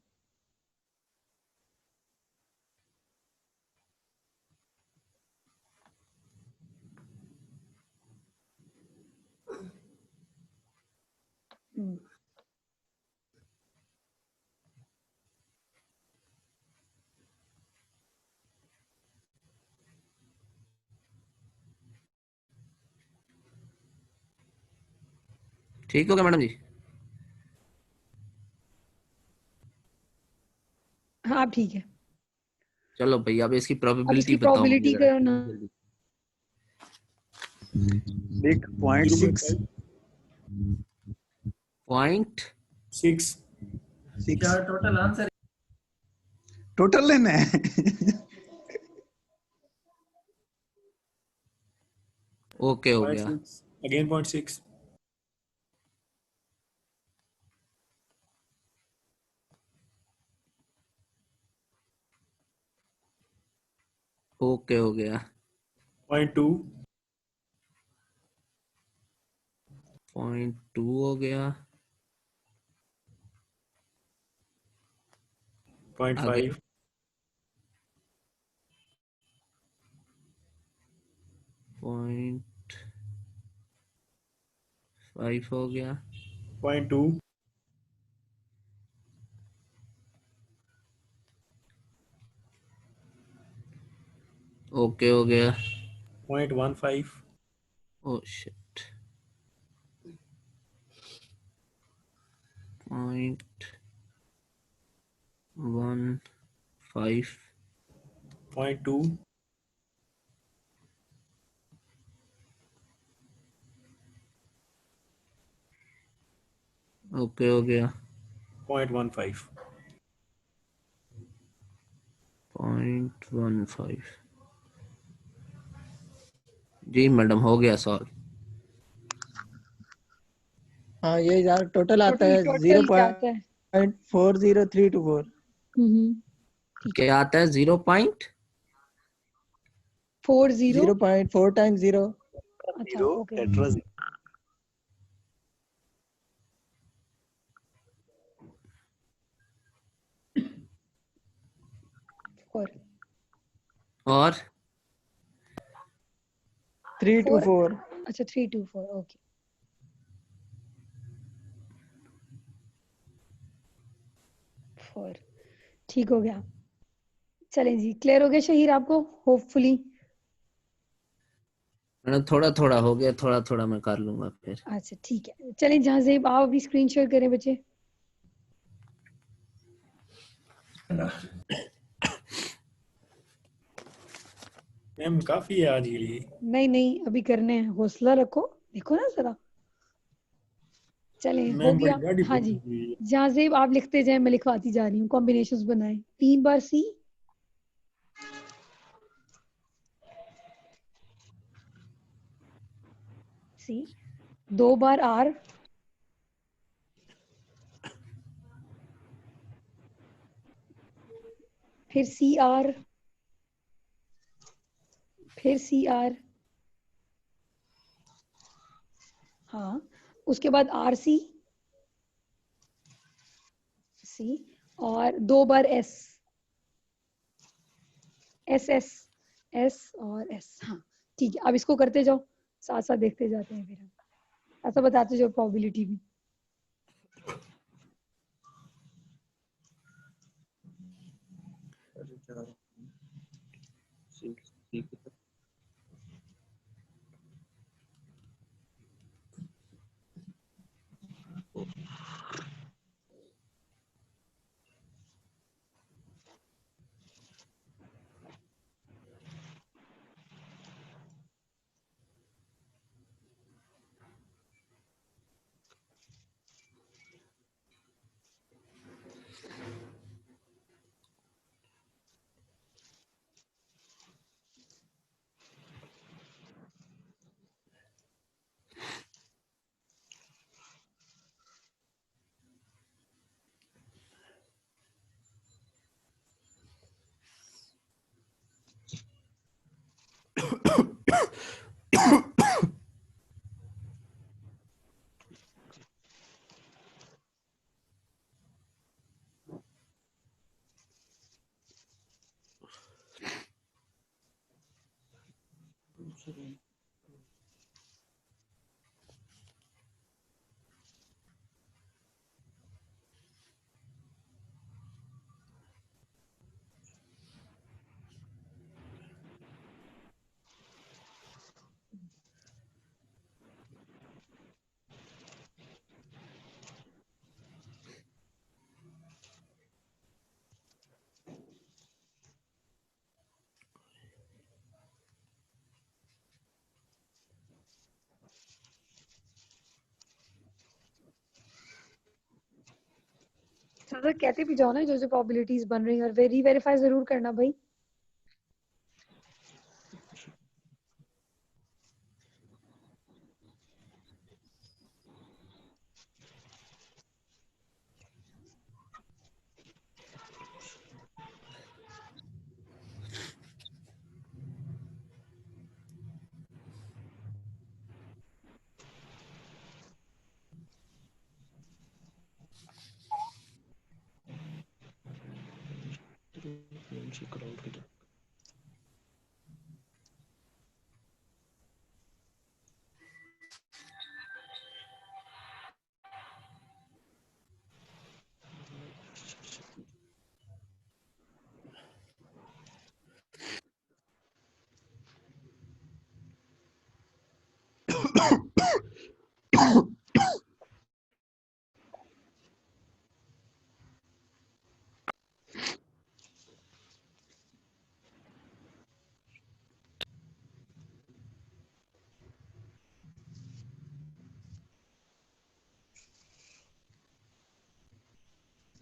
S6: ठीक हो गया मैडम जी?
S2: हाँ अब ठीक है।
S6: चलो भैया अब इसकी
S2: अब
S6: प्रोबेबिलिटी
S2: इसकी
S6: बताओ मुझे
S2: प्रोबेबिलिटी
S6: जरा
S2: करो ना।
S6: जल्दी।
S3: देख 0.6
S6: पॉइंट
S8: 6
S3: 6
S1: टोटल आंसर?
S3: टोटल लेना है।
S6: ओके हो गया।
S8: 0.6 अगेन 0.6।
S6: ओके हो गया।
S8: 0.2
S6: 0.2 हो गया।
S8: 0.5
S6: 0.5 हो गया।
S8: 0.2
S6: ओके हो गया।
S8: 0.15
S6: ओ शिट। 0.15
S8: 0.2
S6: ओके हो गया
S8: 0.15
S6: 0.15 जी मैडम हो गया सॉल्व
S10: हाँ ये यार टोटल आता है
S2: टोटल क्या आता है
S10: 0.40324
S2: ठीक है
S6: क्या आता है 0.40
S10: 0.4 times 0
S2: अच्छा ओके फोर
S6: और
S10: 324
S2: अच्छा 324 ओके फोर ठीक हो गया चलें जी क्लियर हो गया शहीर आपको होपफुली
S6: मैडम थोड़ा थोड़ा हो गया थोड़ा थोड़ा मैं कर लूंगा फिर
S2: अच्छा ठीक है चलें जहाँ से आप अभी स्क्रीन शेयर करें बच्चे
S8: मैम काफी है आज के लिए
S2: नहीं नहीं अभी करने हैं हौसला रखो देखो ना जरा चलें हो
S8: मैम बड़ी
S2: गया
S8: गाड़ी
S2: हाँ जी जहाँ से आप लिखते जाएं मैं लिखवाती जा रही हूँ कॉम्बिनेशंस बनाएं 3 बार सी सी 2 बार आर फिर सी आर फिर सी आर हाँ उसके बाद आर सी सी और 2 बार एस एस एस एस और एस हाँ ठीक है अब इसको करते जाओ साथ साथ देखते जाते हैं फिर हम ऐसा बताते जाओ प्रोबेबिलिटी भी सर कहते भी जाओ ना जो जो प्रोबेबिलिटीज बन रही हैं और वेरीफाई जरूर करना भाई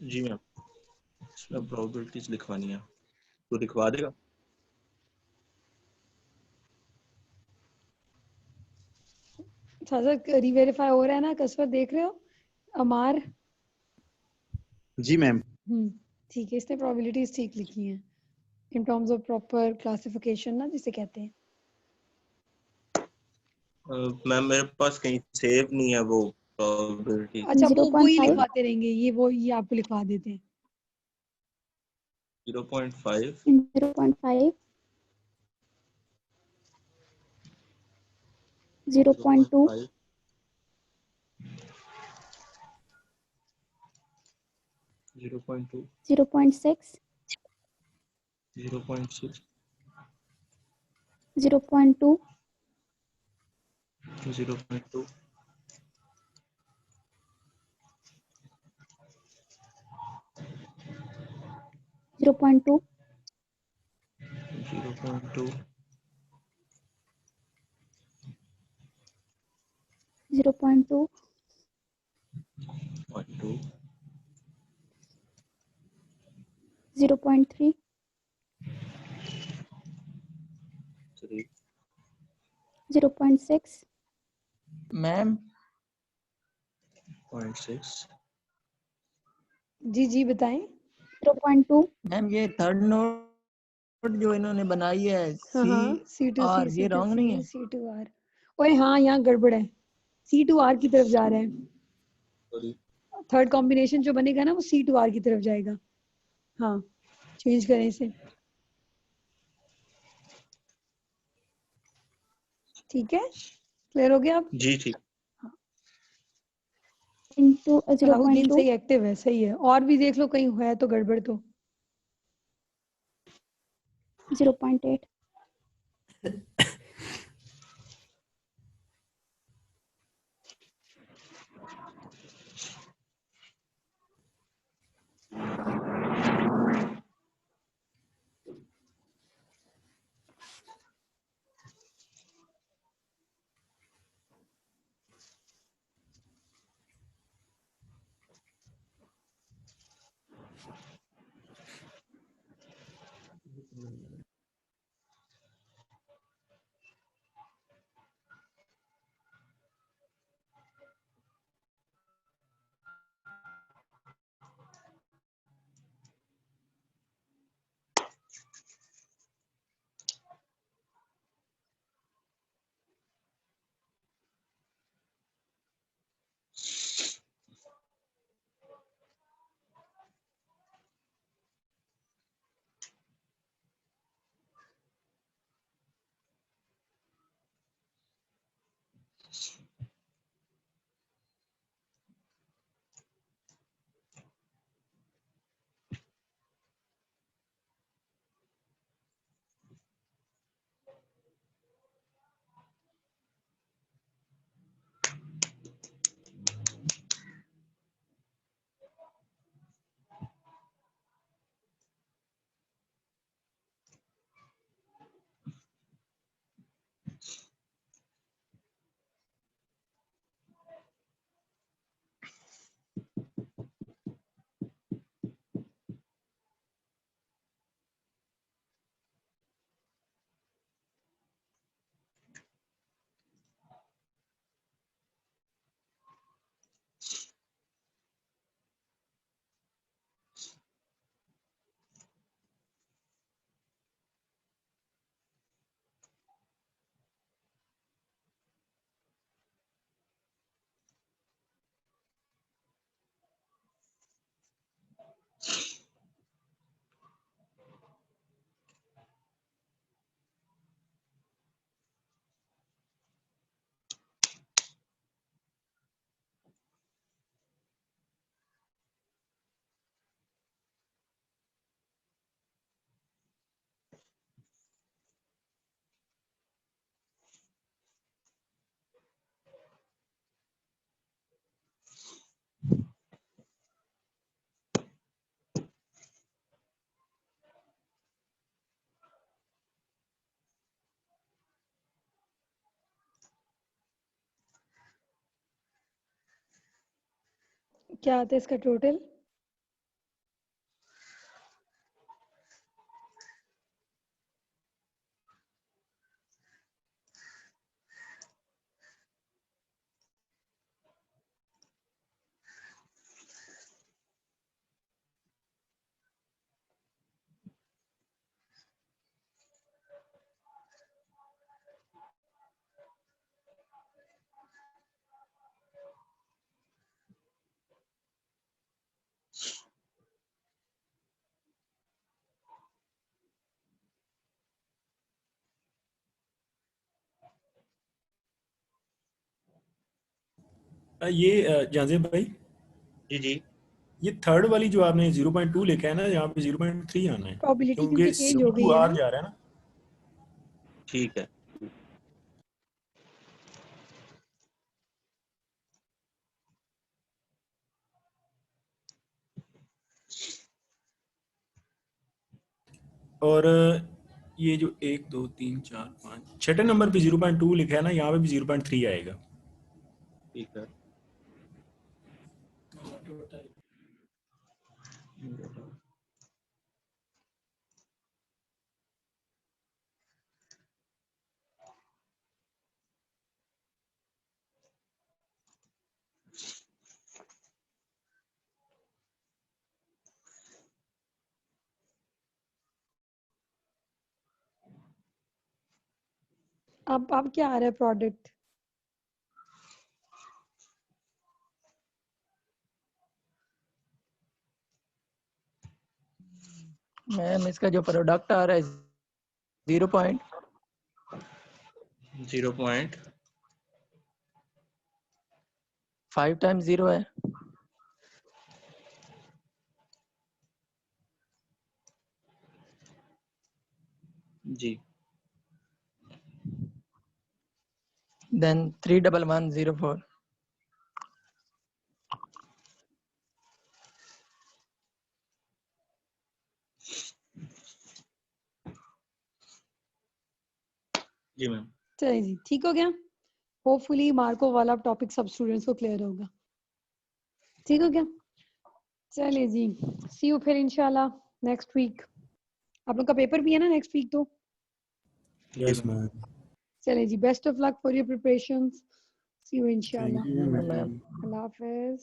S9: जी मैम, इसमें प्रोबेबिलिटीज लिखवानी है, तो लिखवा देगा।
S2: साजा रीवेरीफाई हो रहा है ना, कसरत देख रहे हो? अमार
S3: जी मैम।
S2: ठीक है, इसने प्रोबेबिलिटीज ठीक लिखी हैं in terms of proper classification ना, जिसे कहते हैं।
S9: मैम मेरे पास कहीं सेव नहीं है वो प्रोबेबिलिटी।
S2: अच्छा, वो वही
S7: 0.5
S2: लिखवाते रहेंगे, ये आपको लिखवा देते हैं।
S9: 0.5
S7: 0.5 0.2
S9: 0.5 0.2
S7: 0.6
S9: 0.6
S7: 0.2
S9: 0.2
S7: 0.2
S9: 0.2
S7: 0.2
S9: 0.2
S7: 0.3
S9: 3
S7: 0.6
S10: मैम
S9: 0.6
S2: जी बताएं।
S7: 0.2
S10: मैम ये थर्ड नोट जो इन्होंने बनाई है
S2: हाँ,
S10: C/R, ये रॉन्ग नहीं है?
S2: C2R। ओए हाँ, यहाँ गड़बड़ है, C2R की तरफ जा रहा है।
S9: सॉरी।
S2: थर्ड कॉम्बिनेशन जो बनेगा ना, वो C2R की तरफ जाएगा। हाँ, चेंज करें इसे। ठीक है, क्लियर हो गया अब?
S9: जी ठीक।
S7: into
S2: सलाहुद्दीन
S7: 0.2
S2: सही एक्टिव है, सही है। और भी देख लो कहीं है तो गड़बड़ तो।
S7: 0.8
S2: क्या आता है इसका टोटल?
S8: ये जाजिब भाई,
S9: जी जी
S8: ये थर्ड वाली जो आपने 0.2 लिखा है ना, यहाँ पे 0.3 आना है,
S2: प्रोबेबिलिटी
S8: क्योंकि
S2: क्योंकि चेंज हो
S8: C
S2: गई
S8: to
S2: है
S8: R
S2: ना।
S8: जा रहा है ना।
S9: ठीक है।
S8: और ये जो 1 2 3 4 5 छठे नंबर पे 0.2 लिखा है ना, यहाँ पे भी 0.3 आएगा।
S9: ठीक है।
S2: अब क्या आ रहा है प्रोडक्ट?
S10: मैम इसका जो प्रोडक्ट आ रहा है 0.5 टाइम्स 0 है।
S9: जी।
S10: देन 31104।
S9: जी मैम।
S2: चलिए जी, ठीक हो गया। होपफुली मार्को वाला टॉपिक सब स्टूडेंट्स को क्लियर होगा। ठीक हो गया? चलिए जी, सी यू फिर इंशाल्लाह नेक्स्ट वीक। आप लोग का पेपर भी है ना नेक्स्ट वीक तो?
S8: Yes ma'am.
S2: चलिए जी, best of luck for your preparations. See you इंशाल्लाह।
S10: मैम
S2: अल्लाह हाफिज।